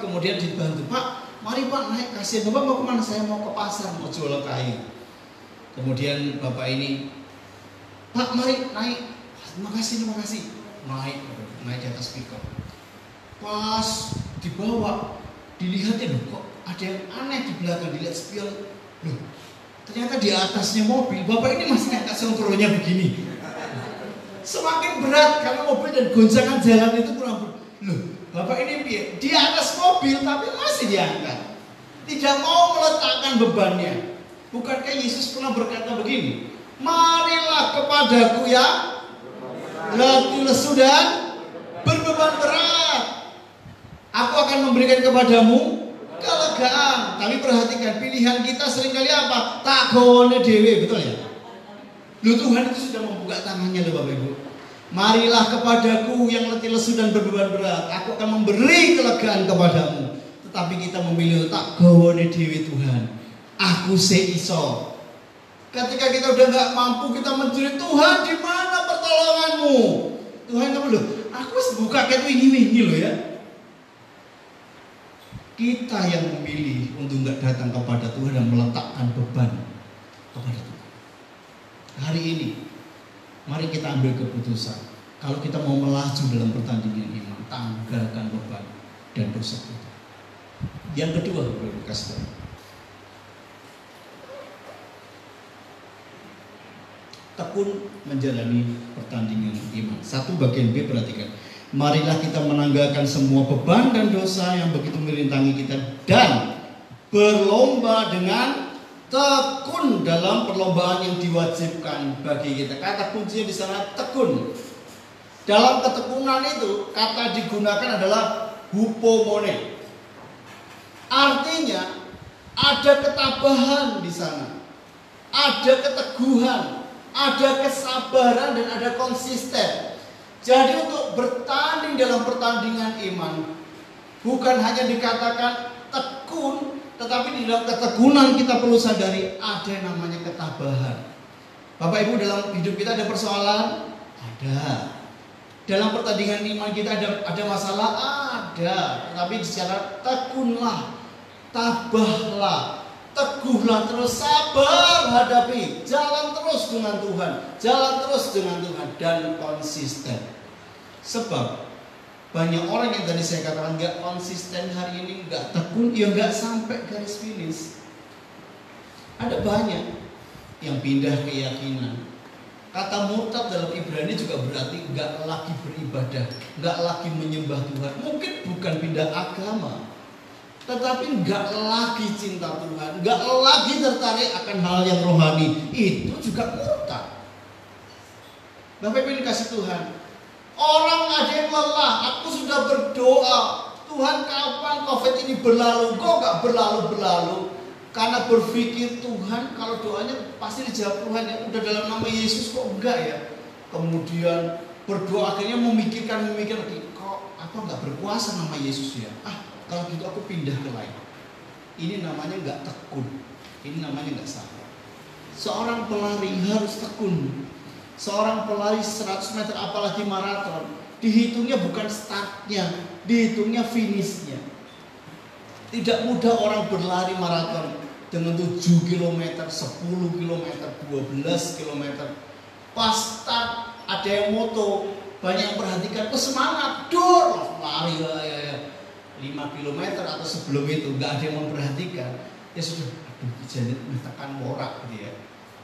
kemudian dibantu, Pak, mari Pak naik, kasihan Bapak mau kemana? Saya mau ke pasar, mau jual kayu. Kemudian bapak ini, Pak mari naik, terima kasih, naik di atas pickup. Pas dibawa, dilihat ya loh, kok ada yang aneh di belakang, dilihat spion, loh ternyata di atasnya mobil, bapak ini masih angkat songkronya begini. Semakin berat karena mobil dan goncangan jalan itu kurang berat. Loh, bapak ini di atas mobil tapi masih diangkat, tidak mau meletakkan bebannya. Bukankah Yesus pernah berkata begini, marilah kepadaku ya letih lesu dan berbeban berat, aku akan memberikan kepadamu kelegaan. Tapi perhatikan, pilihan kita seringkali apa? Tak gone dewe, betul ya? Loh, Tuhan itu sudah membuka tangannya loh Bapak Ibu. Marilah kepadaku yang letih lesu dan berbeban berat, aku akan memberi kelegaan kepadamu. Tetapi kita memilih tak gone dewe Tuhan, aku seiso. Ketika kita udah gak mampu, kita mencuri, Tuhan di mana pertolonganmu? Tuhan kamu loh, aku harus buka kayak wingi loh ya. Kita yang memilih untuk gak datang kepada Tuhan dan meletakkan beban kepada Tuhan. Hari ini, mari kita ambil keputusan. Kalau kita mau melaju dalam pertandingan iman, tanggalkan beban dan dosa kita. Yang kedua, kasih tahu. Tekun menjalani pertandingan iman. 1 bagian B, perhatikan. Marilah kita menanggalkan semua beban dan dosa yang begitu merintangi kita dan berlomba dengan tekun dalam perlombaan yang diwajibkan bagi kita. Kata kuncinya di sana tekun. Dalam ketekunan itu kata digunakan adalah hupomone. Artinya ada ketabahan di sana, ada keteguhan, ada kesabaran dan ada konsisten. Jadi untuk bertanding dalam pertandingan iman bukan hanya dikatakan tekun, tetapi di dalam ketekunan kita perlu sadari ada yang namanya ketabahan. Bapak Ibu, dalam hidup kita ada persoalan? Ada. Dalam pertandingan iman kita ada masalah? Ada. Tetapi secara tekunlah, tabahlah, teguhlah terus, sabar hadapi, jalan terus dengan Tuhan, jalan terus dengan Tuhan dan konsisten. Sebab banyak orang yang tadi saya katakan nggak konsisten hari ini, nggak tekun, ya nggak sampai garis finish. Ada banyak yang pindah keyakinan. Kata murtad dalam Ibrani juga berarti nggak lagi beribadah, nggak lagi menyembah Tuhan. Mungkin bukan pindah agama, tetapi nggak lagi cinta Tuhan, nggak lagi tertarik akan hal yang rohani. Itu juga murtad. Bapak Ibu dikasih Tuhan, orang ada yang lelah. Aku sudah berdoa, Tuhan kapan COVID ini berlalu? Kok nggak berlalu-berlalu? Karena berpikir Tuhan, kalau doanya pasti dijawab Tuhan ya. Udah dalam nama Yesus kok enggak ya? Kemudian berdoa akhirnya memikir lagi, kok apa nggak berkuasa nama Yesus ya? Kalau gitu aku pindah ke lain. Ini namanya nggak tekun. Ini namanya nggak sabar. Seorang pelari harus tekun. Seorang pelari 100 meter apalagi maraton, dihitungnya bukan startnya, dihitungnya finishnya. Tidak mudah orang berlari maraton dengan 7 km, 10 km, 12 km. Pas start ada yang moto, banyak yang perhatikan, semangat, dor, lari ya. 5 km atau sebelum itu nggak ada yang memperhatikan, ya sudah, jadi tekan borak gitu ya.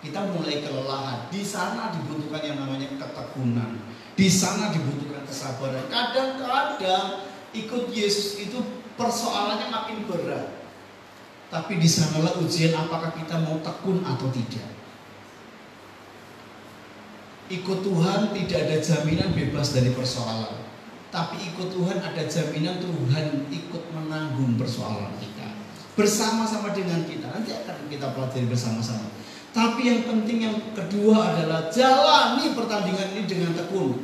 Kita mulai kelelahan. Di sana dibutuhkan yang namanya ketekunan. Di sana dibutuhkan kesabaran. Kadang-kadang ikut Yesus itu persoalannya makin berat. Tapi di sanalah ujian apakah kita mau tekun atau tidak. Ikut Tuhan tidak ada jaminan bebas dari persoalan. Tapi ikut Tuhan ada jaminan Tuhan ikut menanggung persoalan kita. Bersama-sama dengan kita. Nanti akan kita pelajari bersama-sama. Tapi yang penting yang kedua adalah jalani pertandingan ini dengan tekun.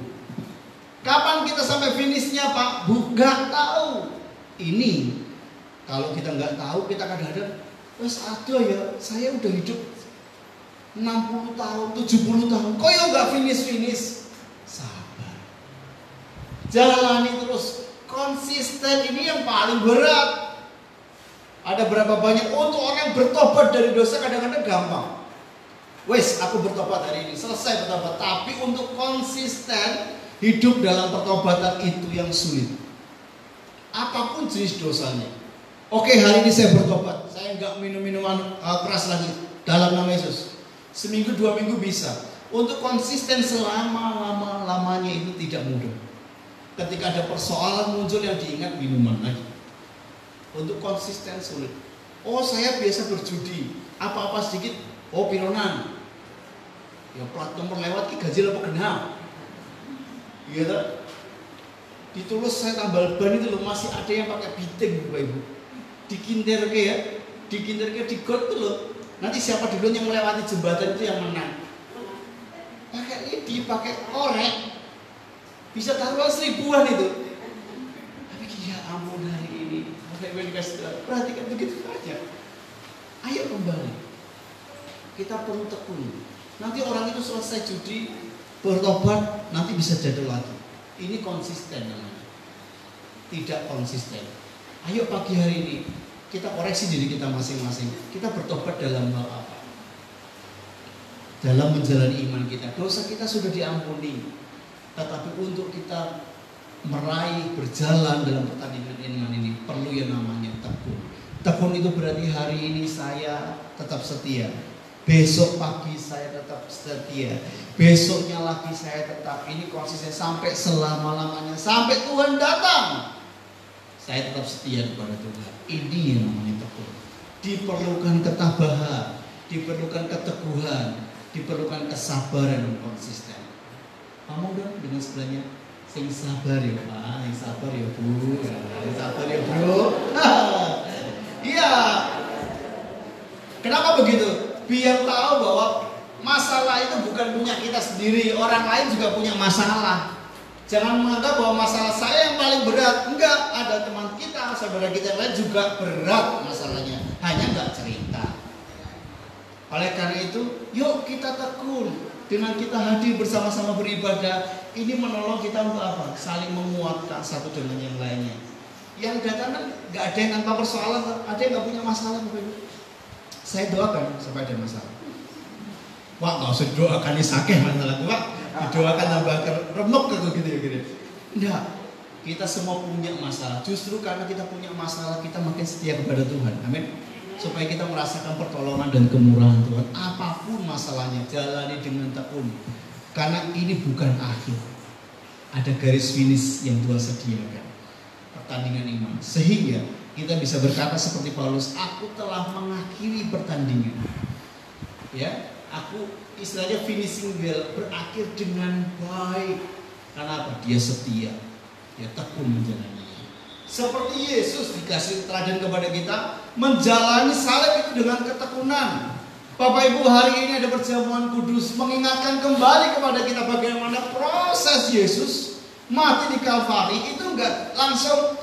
Kapan kita sampai finishnya Pak? Nggak tahu. Ini kalau kita nggak tahu, kita kadang-kadang wes ada ya, saya udah hidup 60 tahun, 70 tahun, kok ya nggak finish. Sabar. Jalani terus. Konsisten ini yang paling berat. Ada berapa banyak untuk orang bertobat dari dosa kadang-kadang gampang. Wes, aku bertobat hari ini, selesai bertobat. Tapi untuk konsisten hidup dalam pertobatan itu yang sulit. Apapun jenis dosanya. Oke, hari ini saya bertobat, saya nggak minum minuman keras lagi dalam nama Yesus. Seminggu 2 minggu bisa. Untuk konsisten selama-lamanya itu tidak mudah. Ketika ada persoalan muncul yang diingat minuman lagi. Untuk konsisten sulit. Oh, saya biasa berjudi, apa-apa sedikit, oh pironan. Ya plat nomor lewat ki ganjil apa genap. Gitu. Ditulus saya tambal ban itu loh, masih ada yang pakai biting Bapak Ibu. Dikinterke ya, dikinterke di got tuh loh. Nanti siapa duluan yang melewati jembatan itu yang menang. Pakai lidi, pakai korek, bisa taruhan 1000-an itu. Tapi ya ampun hari ini, perhatikan begitu aja. Ayo kembali. Kita perlu tekun. Nanti orang itu selesai judi, bertobat, nanti bisa jatuh lagi. Ini konsisten namanya. Tidak konsisten. Ayo pagi hari ini kita koreksi diri kita masing-masing. Kita bertobat dalam hal apa? Dalam menjalani iman kita. Dosa kita sudah diampuni. Tetapi untuk kita meraih, berjalan dalam pertandingan iman ini perlu yang namanya tekun. Tekun itu berarti hari ini saya tetap setia, besok pagi saya tetap setia, besoknya lagi saya tetap, ini konsisten sampai selama-lamanya, sampai Tuhan datang. Saya tetap setia kepada Tuhan. Ini yang namanya tekun. Diperlukan ketabahan, diperlukan keteguhan, diperlukan kesabaran dan konsisten. Ngomong dong dengan sebelahnya, sing sabar ya Pak, sing sabar ya Bu, sing sabar ya Bro. Iya. Kenapa begitu? Biar tahu bahwa masalah itu bukan punya kita sendiri, orang lain juga punya masalah. Jangan menganggap bahwa masalah saya yang paling berat. Enggak, ada teman kita, saudara kita yang lain juga berat masalahnya, hanya enggak cerita. Oleh karena itu, yuk kita tekun. Dengan kita hadir bersama-sama beribadah, ini menolong kita untuk apa? Saling menguatkan satu dengan yang lainnya. Yang datang kan nggak ada yang tanpa persoalan, ada yang nggak punya masalah. Saya doakan supaya ada masalah. Wah, nggak usah doakan ini sakit masalah, Pak. Didoakan tambah remuk gitu. Enggak. Kita semua punya masalah. Justru karena kita punya masalah, kita makin setia kepada Tuhan. Amin. Supaya kita merasakan pertolongan dan kemurahan Tuhan. Apapun masalahnya, jalani dengan tekun. Karena ini bukan akhir. Ada garis finish yang Tuhan sediakan. Pertandingan iman. Sehingga kita bisa berkata seperti Paulus, aku telah mengakhiri pertandingan. Ya, aku istilahnya finishing well, berakhir dengan baik. Karena apa? Dia setia. Dia tekun menjalani. Seperti Yesus dikasih teladan kepada kita, menjalani salib itu dengan ketekunan. Bapak Ibu, hari ini ada perjamuan kudus mengingatkan kembali kepada kita bagaimana proses Yesus mati di Kalvari. Itu enggak langsung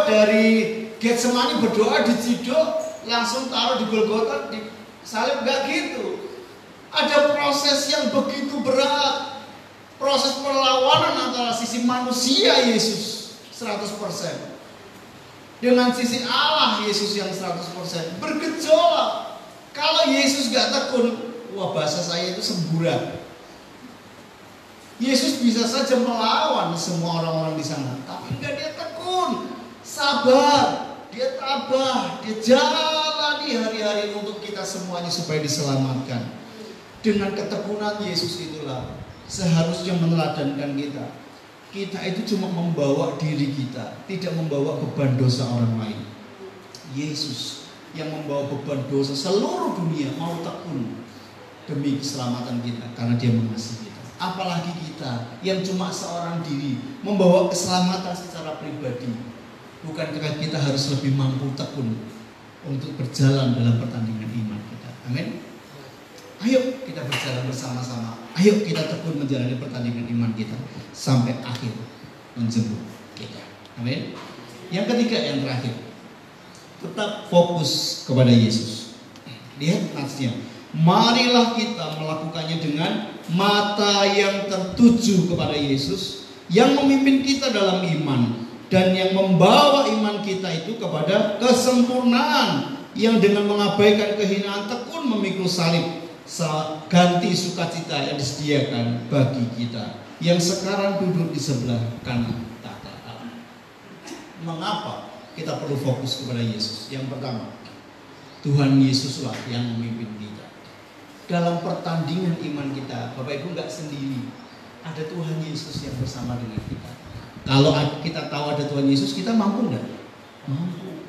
dari Getsemani berdoa di Ciduk langsung taruh di Golgota di salib, enggak gitu. Ada proses yang begitu berat, proses perlawanan antara sisi manusia Yesus 100% dengan sisi Allah Yesus yang 100%, bergejolak. Kalau Yesus gak tekun, wah bahasa saya itu semburat. Yesus bisa saja melawan semua orang-orang di sana, tapi enggak, dia tekun, sabar, dia tabah, dia jalani hari-hari untuk kita semuanya supaya diselamatkan. Dengan ketekunan Yesus itulah seharusnya meneladankan kita. Kita itu cuma membawa diri kita, tidak membawa beban dosa orang lain. Yesus yang membawa beban dosa seluruh dunia mau tekun demi keselamatan kita karena dia mengasihi kita. Apalagi kita yang cuma seorang diri membawa keselamatan secara pribadi. Bukankah kita harus lebih mampu tekun untuk berjalan dalam pertandingan iman kita? Amin. Ayo kita berjalan bersama-sama. Ayo kita tekun menjalani pertandingan iman kita sampai akhir menjemput kita. Amin. Yang ketiga, yang terakhir, tetap fokus kepada Yesus. Lihat natsnya. Marilah kita melakukannya dengan mata yang tertuju kepada Yesus yang memimpin kita dalam iman dan yang membawa iman kita itu kepada kesempurnaan, yang dengan mengabaikan kehinaan tekun memikul salib ganti sukacita yang disediakan bagi kita yang sekarang duduk di sebelah kanan tahta Allah. Mengapa kita perlu fokus kepada Yesus? Yang pertama, Tuhan Yesuslah yang memimpin kita dalam pertandingan iman kita. Bapak Ibu nggak sendiri, ada Tuhan Yesus yang bersama dengan kita. Kalau kita tahu ada Tuhan Yesus, kita mampu nggak? Mampu.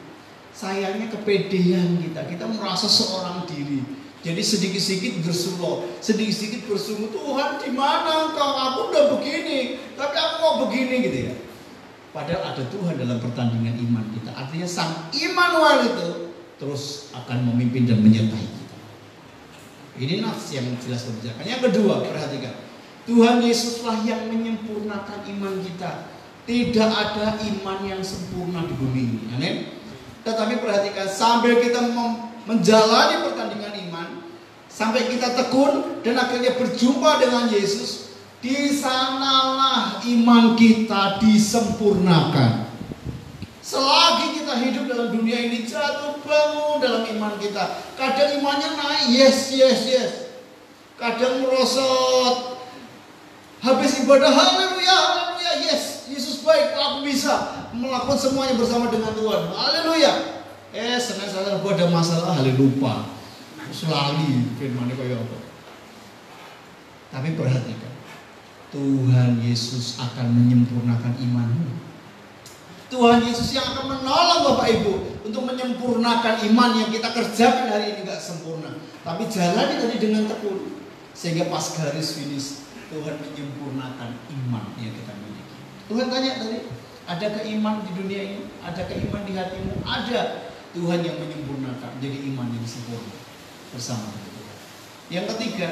Sayangnya kepedean kita merasa seorang diri. Jadi sedikit-sedikit bersuluk, sedikit-sedikit bersungguh, Tuhan di mana Engkau? Aku udah begini, tapi aku mau begini gitu ya. Padahal ada Tuhan dalam pertandingan iman kita. Artinya Sang Immanuel itu terus akan memimpin dan menyertai kita. Ini nafs yang jelas kebijakan. Yang kedua, perhatikan, Tuhan Yesuslah yang menyempurnakan iman kita. Tidak ada iman yang sempurna di bumi ini. Amin. Tetapi perhatikan, sambil kita menjalani pertandingan iman, sampai kita tekun dan akhirnya berjumpa dengan Yesus, di sanalah iman kita disempurnakan. Selagi kita hidup dalam dunia ini, jatuh bangun dalam iman kita. Kadang imannya naik, yes. Kadang merosot. Habis ibadah, haleluya, haleluya, yes, Yesus baik, aku bisa melakukan semuanya bersama dengan Tuhan, haleluya. Senin Selasa aku ada masalah, lupa, selalu firman-Nya kayak apa. Tapi perhatikan, Tuhan Yesus akan menyempurnakan imanmu. Tuhan Yesus yang akan menolong Bapak Ibu untuk menyempurnakan iman yang kita kerjakan hari ini gak sempurna, tapi jalani tadi dengan tekun, sehingga pas garis finish Tuhan menyempurnakan iman yang kita miliki. Tuhan tanya tadi, adakah iman di dunia ini? Adakah iman di hatimu? Ada. Tuhan yang menyempurnakan jadi iman yang sempurna bersama Tuhan. Yang ketiga,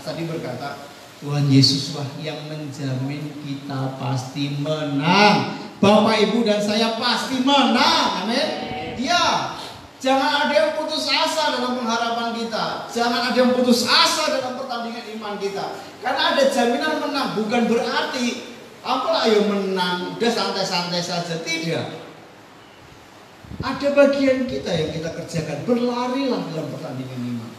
tadi berkata Tuhan Yesuslah yang menjamin kita pasti menang. Bapak, Ibu, dan saya pasti menang. Amin. Ya, jangan ada yang putus asa dalam pengharapan kita. Jangan ada yang putus asa dalam pertandingan iman kita. Karena ada jaminan menang. Bukan berarti apalah ayo menang, udah santai-santai saja. Tidak. Ada bagian kita yang kita kerjakan. Berlarilah dalam pertandingan iman.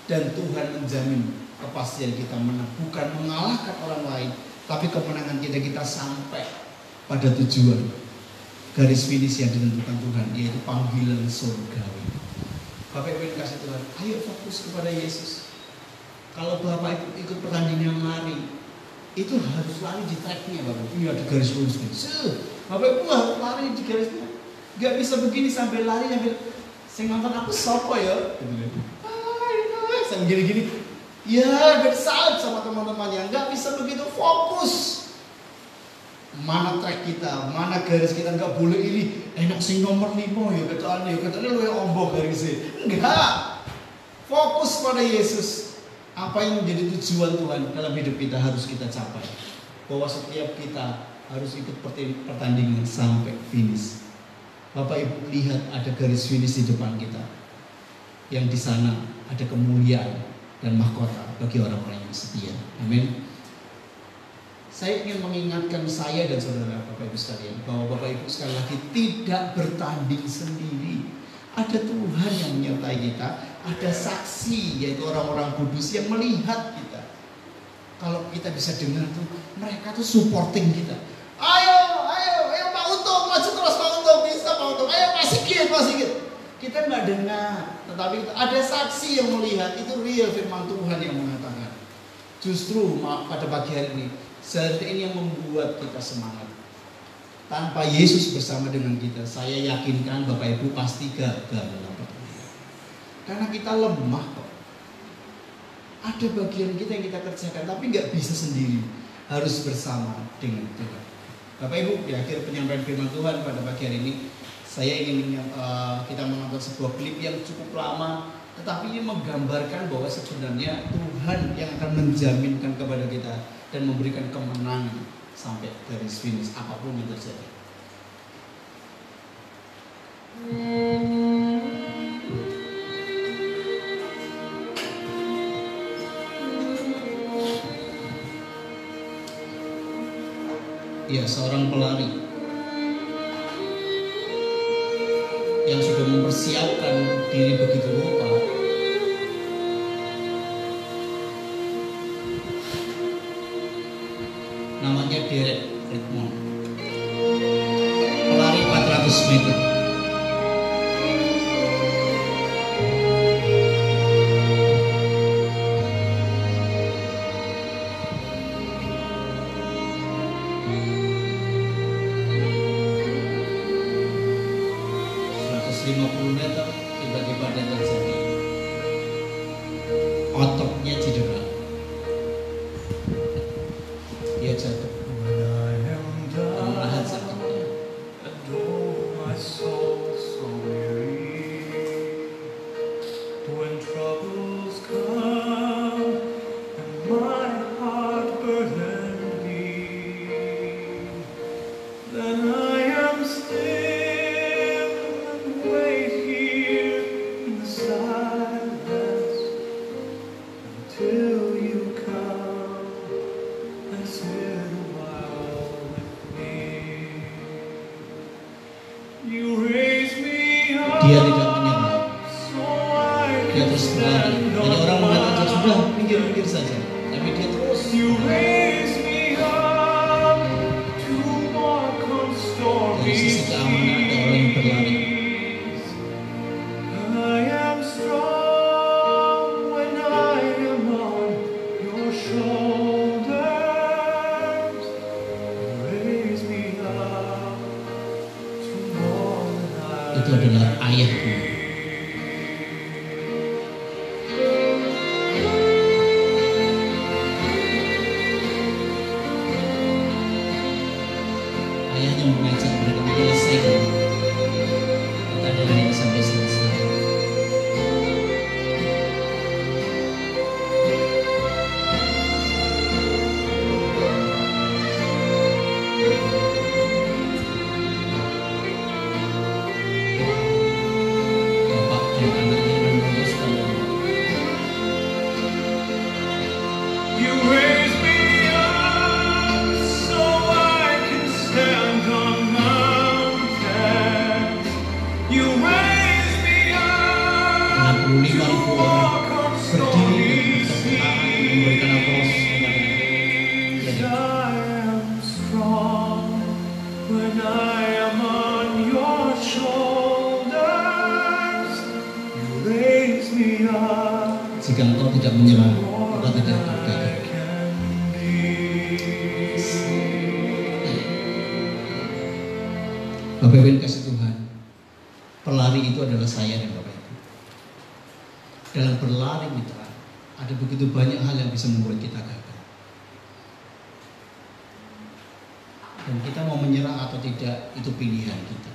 Dan Tuhan menjamin kepastian kita menang. Bukan mengalahkan orang lain, tapi kemenangan kita sampai pada tujuan, garis finish yang ditentukan Tuhan, yaitu panggilan surgawi. Bapak Ibu kasih Tuhan, ayo fokus kepada Yesus. Kalau Bapak Ibu ikut pertandingan lari, itu harus lari di tracknya, Bapak. Ini ada garis lurus. Bapak Ibu harus lari di garisnya. Gak bisa begini sambil lari sambil sing nonton aku sopo ya. Sambil gini-gini. Ya, bersalut sama teman-temannya. Gak bisa begitu fokus. Mana track kita, mana garis kita, nggak boleh ini enak sing nomor 5 ya katanya lu yang ombok garisnya. Enggak. Fokus pada Yesus. Apa yang menjadi tujuan Tuhan dalam hidup kita harus kita capai. Bahwa setiap kita harus ikut pertandingan sampai finish. Bapak Ibu lihat ada garis finish di depan kita. Yang di sana ada kemuliaan dan mahkota bagi orang-orang yang setia. Amin. Saya ingin mengingatkan saya dan saudara Bapak Ibu sekalian bahwa Bapak Ibu sekali lagi tidak bertanding sendiri. Ada Tuhan yang menyertai kita, ada saksi yaitu orang-orang kudus yang melihat kita. Kalau kita bisa dengar tuh, mereka tuh supporting kita. Ayo Pak Untung, maju terus Pak Untung, bisa Pak Untung. Ayo Pak Sigit. Kita nggak dengar, tetapi ada saksi yang melihat. Itu real firman Tuhan yang mengatakan. Justru pada pagi hari ini, seperti ini yang membuat kita semangat. Tanpa Yesus bersama dengan kita, saya yakinkan Bapak Ibu pasti gagal dalam pertandingan. Karena kita lemah kok. Ada bagian kita yang kita kerjakan, tapi nggak bisa sendiri. Harus bersama dengan Tuhan. Bapak Ibu, di akhir penyampaian firman Tuhan pada pagi hari ini, saya ingin kita menonton sebuah klip yang cukup lama, tetapi ini menggambarkan bahwa sebenarnya Tuhan yang akan menjaminkan kepada kita dan memberikan kemenangan sampai garis finish apapun yang terjadi. Ya, seorang pelari yang sudah mempersiapkan diri begitu rupa. Namanya Derek Redmond, pelari 400 meter. Tiba-tiba ada terjadi ototnya cedera, dia jatuh. Menahan sakitnya. Dia tidak menyerah. Dia terus berlari. Banyak orang mengatakan sudah minggir saja, tapi dia terus. ayahku. Ayahnya mengajak mereka menyelesaikan pertandingan ini sampai selesai. Jika engkau tidak menyerah, engkau tidak akan gagal. Bapak Ibu kasih Tuhan, pelari itu adalah saya dan Bapak Ibu. Dalam berlari mitra, ada begitu banyak hal yang bisa membuat kita gagal. Dan kita mau menyerah atau tidak, itu pilihan kita.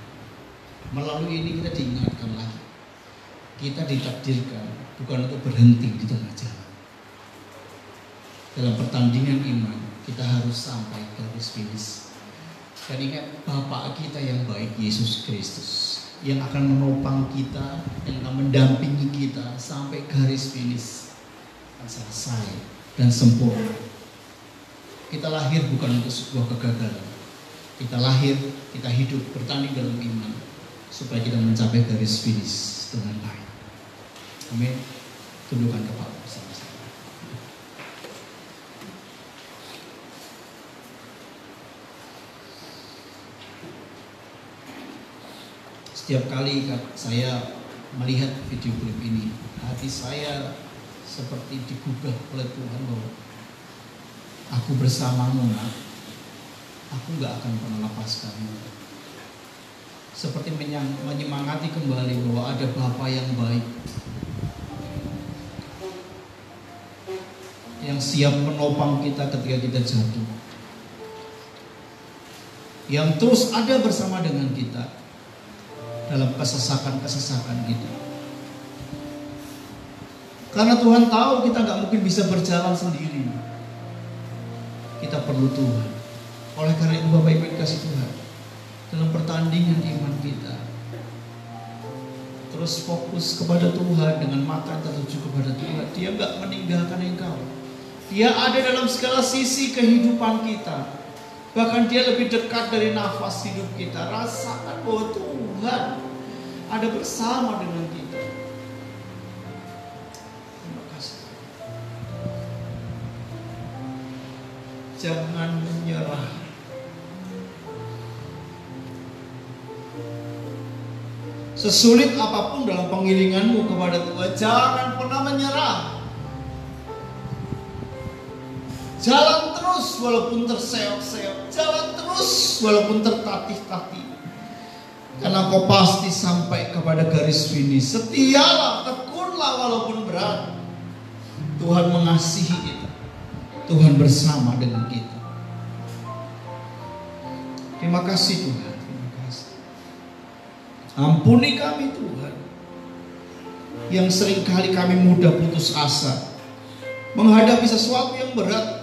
Melalui ini kita diingatkan lagi, kita ditakdirkan bukan untuk berhenti di tengah jalan. Dalam pertandingan iman, kita harus sampai garis finish. Dan ingat, Bapa kita yang baik, Yesus Kristus, yang akan menopang kita, yang akan mendampingi kita sampai garis finish, akan selesai dan sempurna. Kita lahir bukan untuk sebuah kegagalan. Kita lahir, kita hidup, bertanding dalam iman, supaya kita mencapai garis finish dengan baik. Amin. Tundukkan kepala bersama-sama. Setiap kali saya melihat video klip ini, hati saya seperti digugah oleh Tuhan bahwa aku bersamamu, nak. Aku gak akan pernah lepaskanmu. Seperti menyemangati kembali bahwa ada Bapa yang baik, yang siap menopang kita ketika kita jatuh, yang terus ada bersama dengan kita dalam kesesakan-kesesakan kita. Karena Tuhan tahu kita gak mungkin bisa berjalan sendiri. Kita perlu Tuhan. Oleh karena itu Bapak Ibu kasih Tuhan, dalam pertandingan iman kita, terus fokus kepada Tuhan dengan mata tertuju kepada Tuhan. Dia gak meninggalkan engkau. Dia ada dalam segala sisi kehidupan kita. Bahkan dia lebih dekat dari nafas hidup kita. Rasakan bahwa Tuhan ada bersama dengan kita. Terima kasih. Jangan menyerah. Sesulit apapun dalam pengiringanmu kepada Tuhan, jangan pernah menyerah. Jalan terus walaupun terseok-seok. Jalan terus walaupun tertatih-tatih. Karena kau pasti sampai kepada garis finish. Setialah, tekunlah walaupun berat. Tuhan mengasihi kita. Tuhan bersama dengan kita. Terima kasih Tuhan. Terima kasih. Ampuni kami Tuhan, yang seringkali kami mudah putus asa menghadapi sesuatu yang berat.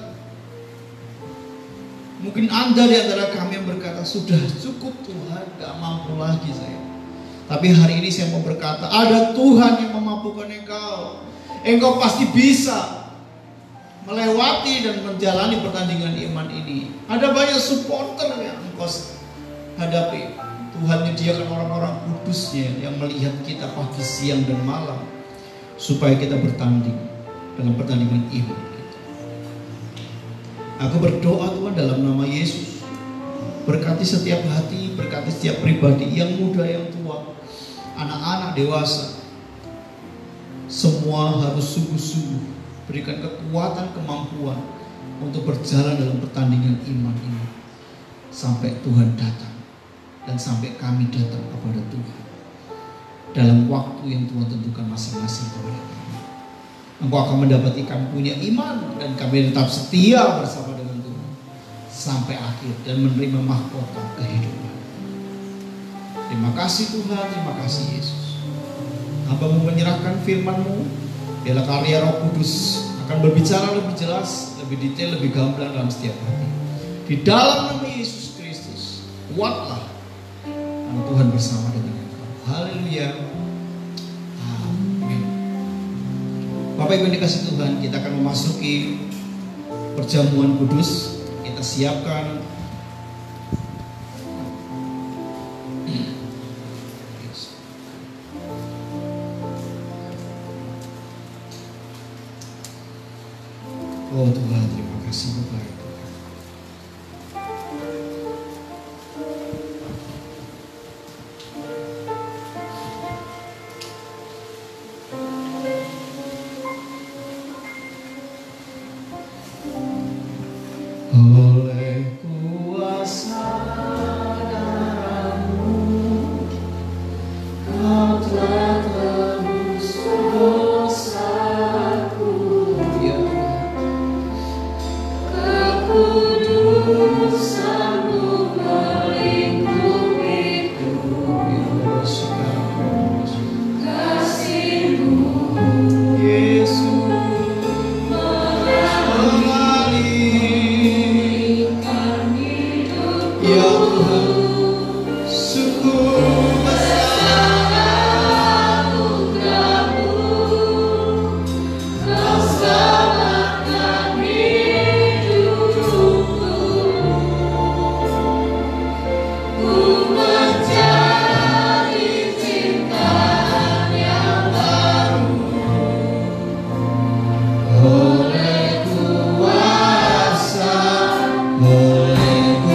Mungkin Anda di antara kami yang berkata, sudah cukup Tuhan, gak mampu lagi saya. Tapi hari ini saya mau berkata, ada Tuhan yang memampukan engkau. Engkau pasti bisa melewati dan menjalani pertandingan iman ini. Ada banyak supporter yang engkau hadapi. Tuhan menyediakan orang-orang kudusnya yang melihat kita pagi, siang, dan malam, supaya kita bertanding dalam pertandingan iman kita. Aku berdoa Tuhan dalam nama Yesus, berkati setiap hati, berkati setiap pribadi, yang muda, yang tua, anak-anak, dewasa. Semua harus sungguh-sungguh berikan kekuatan, kemampuan untuk berjalan dalam pertandingan iman ini sampai Tuhan datang dan sampai kami datang kepada Tuhan. dalam waktu yang Tuhan tentukan masing-masing kepada kami. Engkau akan mendapati kami punya iman dan kami tetap setia bersama dengan Tuhan sampai akhir dan menerima mahkota kehidupan. Terima kasih Tuhan, terima kasih Yesus. Hamba-Mu menyerahkan firman-Mu, biarlah karya Roh Kudus akan berbicara lebih jelas, lebih detail, lebih gamblang dalam setiap hati. Di dalam nama Yesus Kristus, kuatlah karena Tuhan bersama dengan Engkau. Haleluya. Amin. Bapak Ibu yang dikasihi Tuhan, kita akan memasuki perjamuan kudus. Kita siapkan oh Tuhan, terima kasih Bapak Ibu. Oleh kuasa darah-Mu, Kau telah tebus dosaku. Ya kekudusan-Mu melingkupiku, kasih-Mu Yesus mengalihkan hidupku. Ya Tuhan, sungguh besar anugerah-Mu, Kau selamatkan hidupku. Ku mencari ciptaan yang baru oleh kuasa,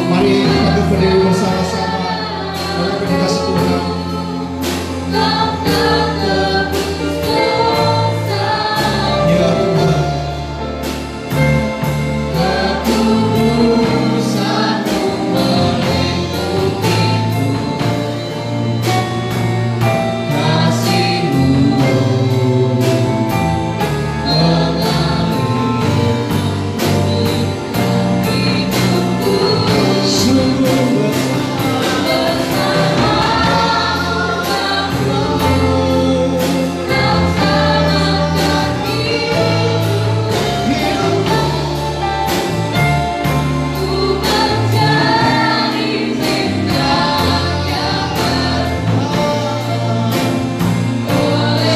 mari kita berdiri bersama-sama. Bapak Ibu dikasih Tuhan. Ya Tuhan, kekudusan-Mu melingkupiku, kasih-Mu mengalihkan hidupku. Sungguh besar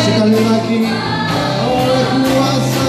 sekali lagi, oleh kuasa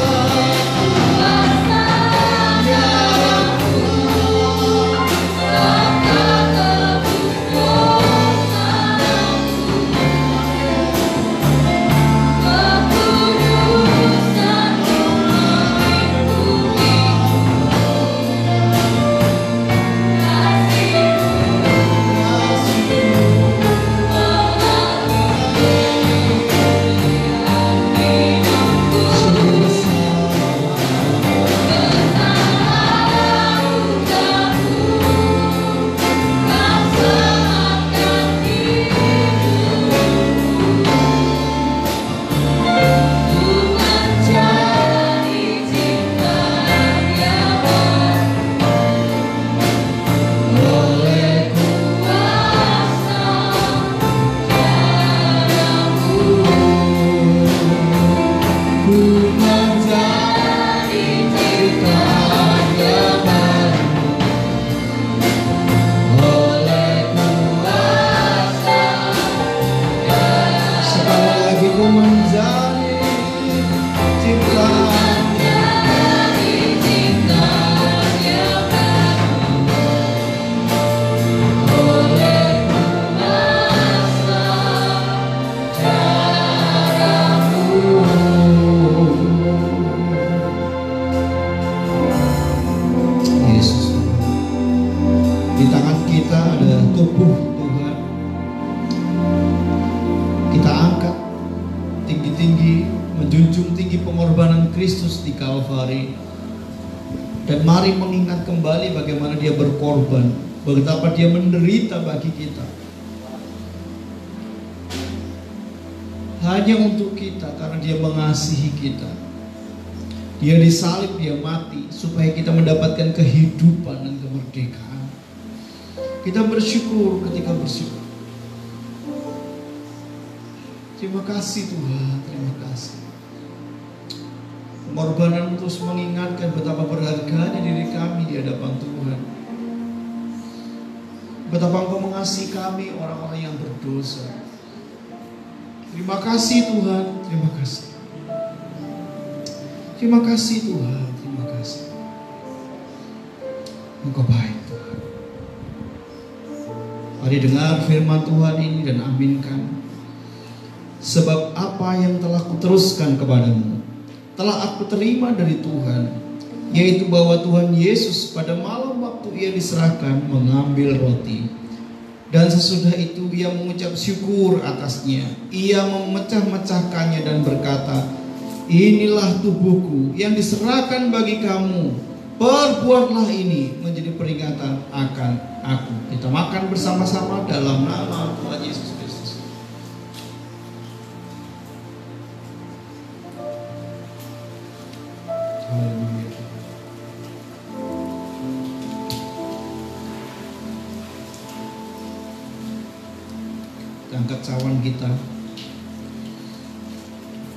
Kristus di Kalvari. Dan mari mengingat kembali bagaimana dia berkorban, betapa dia menderita bagi kita. hanya untuk kita, karena Dia mengasihi kita. Dia disalib, Dia mati supaya kita mendapatkan kehidupan dan kemerdekaan. Kita bersyukur ketika bersyukur. Terima kasih Tuhan, terima kasih. Pengorbanan terus mengingatkan betapa berharganya diri kami di hadapan Tuhan. Betapa Engkau mengasihi kami, orang-orang yang berdosa. Terima kasih Tuhan, terima kasih. Terima kasih Tuhan, terima kasih. Engkau baik Tuhan. Mari dengar firman Tuhan ini dan aminkan. Sebab apa yang telah kuteruskan kepadamu telah aku terima dari Tuhan, yaitu bahwa Tuhan Yesus pada malam waktu Ia diserahkan mengambil roti, dan sesudah itu Ia mengucap syukur atasnya. Ia memecah-mecahkannya dan berkata, inilah tubuhku yang diserahkan bagi kamu. Perbuatlah ini menjadi peringatan akan aku. Kita makan bersama-sama dalam nama Tuhan Yesus Kristus. Haleluya. Angkat cawan kita,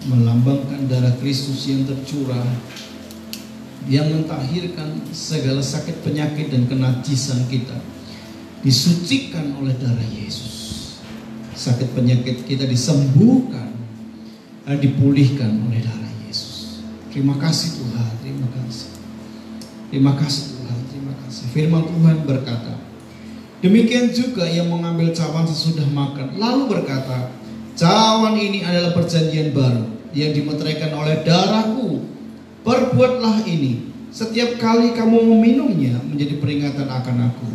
melambangkan darah Kristus yang tercurah, yang mentahirkan segala sakit penyakit dan kenajisan kita, disucikan oleh darah Yesus. Sakit penyakit kita disembuhkan dan dipulihkan oleh darah Yesus. Terima kasih Tuhan, terima kasih. Terima kasih Tuhan, terima kasih. Firman Tuhan berkata, demikian juga Ia mengambil cawan sesudah makan, lalu berkata, cawan ini adalah perjanjian baru yang dimeteraikan oleh darahku. Perbuatlah ini setiap kali kamu meminumnya menjadi peringatan akan aku.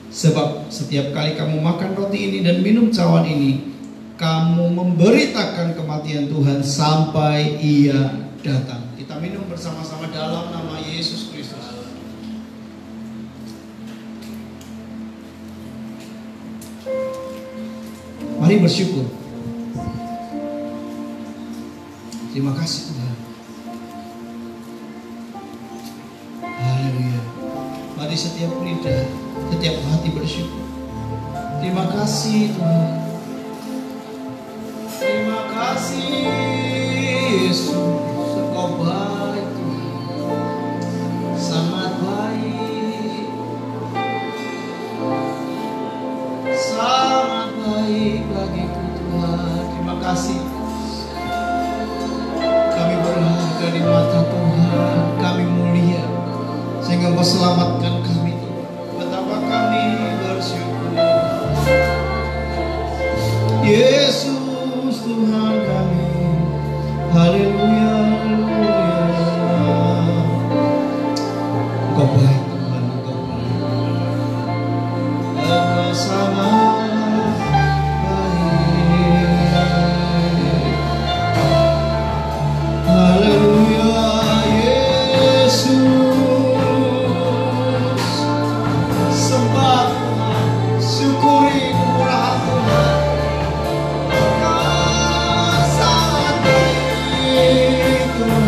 Sebab setiap kali kamu makan roti ini dan minum cawan ini, kamu memberitakan kematian Tuhan sampai Ia datang. Kita minum bersama-sama dalam nama Yesus Kristus. Mari bersyukur. Terima kasih Tuhan. Haleluya. Mari setiap lidah, setiap hati bersyukur. Terima kasih Tuhan. Terima kasih Yesus. Engkau baik Tuhan. Sangat baik. Sangat baik bagiku Tuhan. Terima kasih. Kami berharga di mata Tuhan. Kami mulia sehingga Engkau selamatkan kami Tuhan. Betapa kami bersyukur. Yesus Tuhan kami. Haleluya, haleluya. Engkau baik Tuhan, Engkau baik. Engkau sangat baik. Haleluya, Yesus. Sembah Tuhan, syukuri kemurahan Tuhan. Engkau sangat baik Tuhan.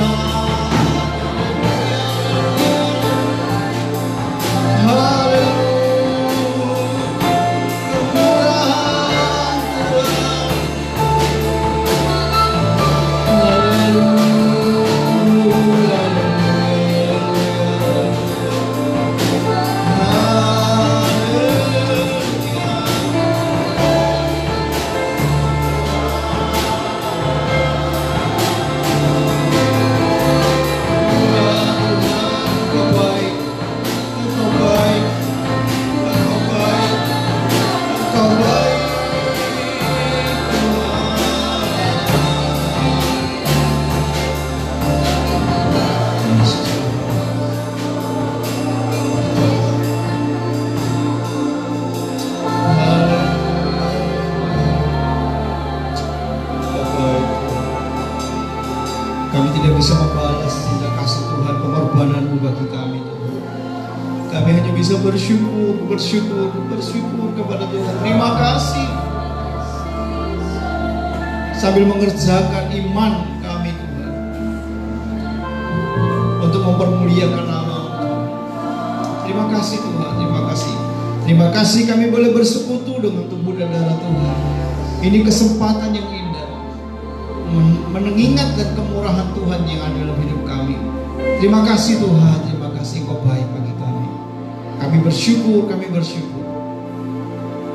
Kami tidak bisa membalas cinta kasih Tuhan, pengorbanan-Mu bagi kami Tuhan. Kami hanya bisa bersyukur kepada Tuhan. Terima kasih. sambil mengerjakan iman kami Tuhan, untuk mempermuliakan nama-Mu. Terima kasih Tuhan, terima kasih. Terima kasih kami boleh bersekutu dengan tubuh dan darah Tuhan. Ini kesempatan yang indah, mengingatkan kemurahan Tuhan yang ada dalam hidup kami. Terima kasih Tuhan, terima kasih Engkau baik bagi kami. Kami bersyukur, kami bersyukur.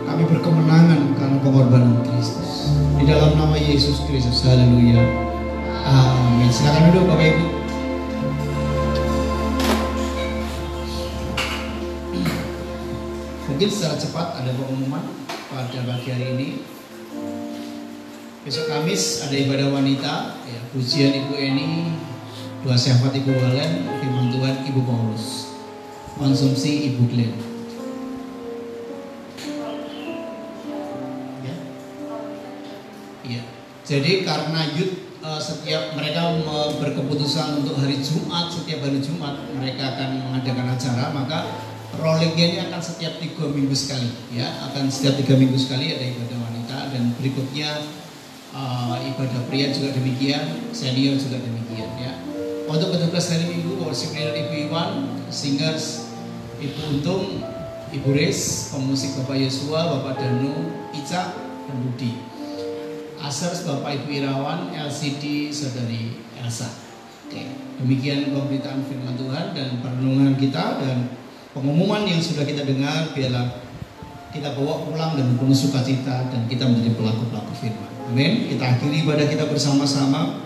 Kami berkemenangan karena pengorbanan Kristus. Di dalam nama Yesus Kristus, haleluya. Amin. Silakan duduk Bapak Ibu. Mungkin secara cepat ada pengumuman pada pagi hari ini. Besok Kamis ada ibadah wanita, ya, pujian Ibu Eni, doa syafaat Ibu Walen, firman Tuhan Ibu Paulus, konsumsi Ibu Glenn. Ya. Jadi karena setiap mereka berkeputusan untuk hari Jumat, setiap hari Jumat mereka akan mengadakan acara, maka rollingnya ini akan setiap 3 minggu sekali, ya, akan setiap 3 minggu sekali ada ibadah wanita, dan berikutnya ibadah pria juga demikian, senior juga demikian, ya. Untuk petugas hari Minggu, worship leader Ibu Iwan, singers Ibu Untung, Ibu Riz, pemusik Bapak Yosua, Bapak Danu, Ica, dan Budi. Asers Bapak Ibu Irawan, LCD Saudari Elsa. Oke, demikian pemberitaan firman Tuhan dan perenungan kita dan pengumuman yang sudah kita dengar. Biarlah kita bawa pulang dan penuh sukacita dan kita menjadi pelaku-pelaku firman. Amin. Kita akhiri ibadah kita bersama-sama.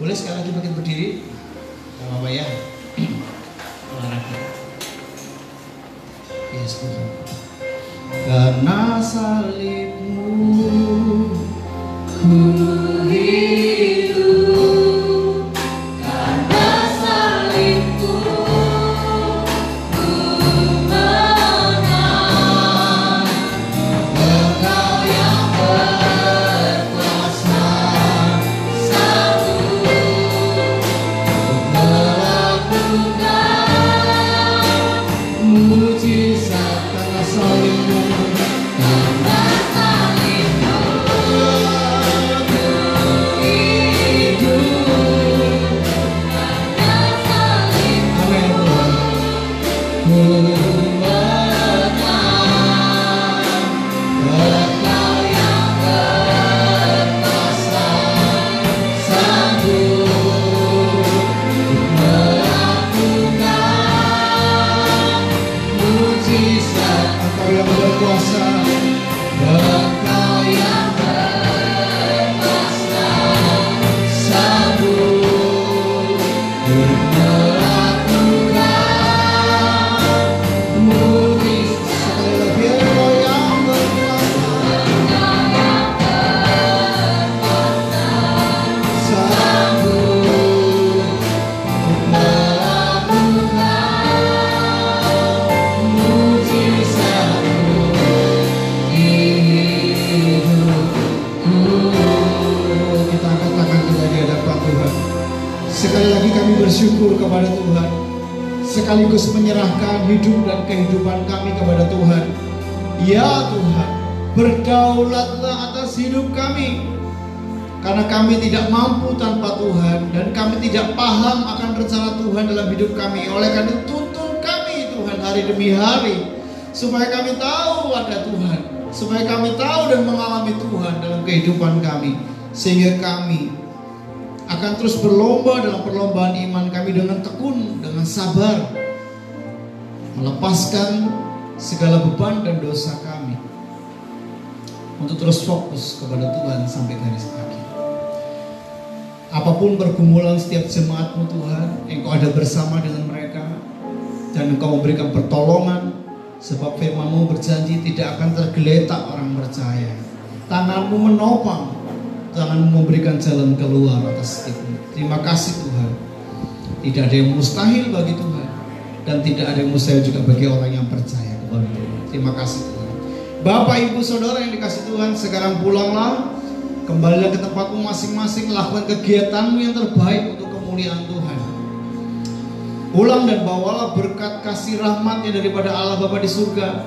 Boleh sekali lagi bangkit berdiri? Gak apa-apa ya. Olahraga. Yes Tuhan. Karena salibmu ku hidup, karena salibmu ku menang. Engkau yang berkuasa satu melakukan mujizat karena salibmu. Sekali lagi kami bersyukur kepada Tuhan, sekaligus menyerahkan hidup dan kehidupan kami kepada Tuhan. Ya Tuhan, berdaulatlah atas hidup kami, karena kami tidak mampu tanpa Tuhan dan kami tidak paham akan rencana Tuhan dalam hidup kami. Oleh karena itu tuntun kami Tuhan hari demi hari, supaya kami tahu ada Tuhan, supaya kami tahu dan mengalami Tuhan dalam kehidupan kami, sehingga kami akan terus berlomba dalam perlombaan iman kami dengan tekun, dengan sabar, melepaskan segala beban dan dosa kami untuk terus fokus kepada Tuhan sampai garis akhir. Apapun pergumulan setiap jemaat-Mu Tuhan, Engkau ada bersama dengan mereka dan Engkau memberikan pertolongan, sebab firman-Mu berjanji tidak akan tergeletak orang percaya. Tangan-Mu menopang, Tangan-Mu memberikan jalan keluar atas setiap. Terima kasih Tuhan. Tidak ada yang mustahil bagi Tuhan, dan tidak ada yang mustahil juga bagi orang yang percaya kepada Tuhan. Terima kasih Tuhan. Bapak Ibu Saudara yang dikasih Tuhan, sekarang pulanglah, kembalilah ke tempatmu masing-masing, lakukan kegiatanmu yang terbaik untuk kemuliaan Tuhan. Pulang dan bawalah berkat kasih rahmatnya daripada Allah Bapa di surga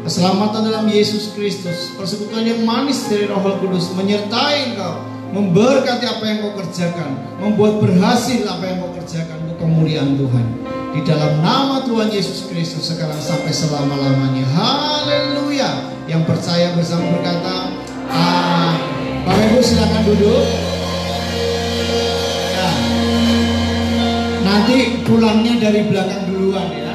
keselamatan dalam Yesus Kristus, persekutuan yang manis dari Roh Kudus menyertai engkau, memberkati apa yang kau kerjakan, membuat berhasil apa yang kau kerjakan untuk kemuliaan Tuhan. Di dalam nama Tuhan Yesus Kristus sekarang sampai selama-lamanya. Haleluya. Yang percaya bersama berkata amin. Bapak Ibu silakan duduk. Nah, nanti pulangnya dari belakang duluan ya.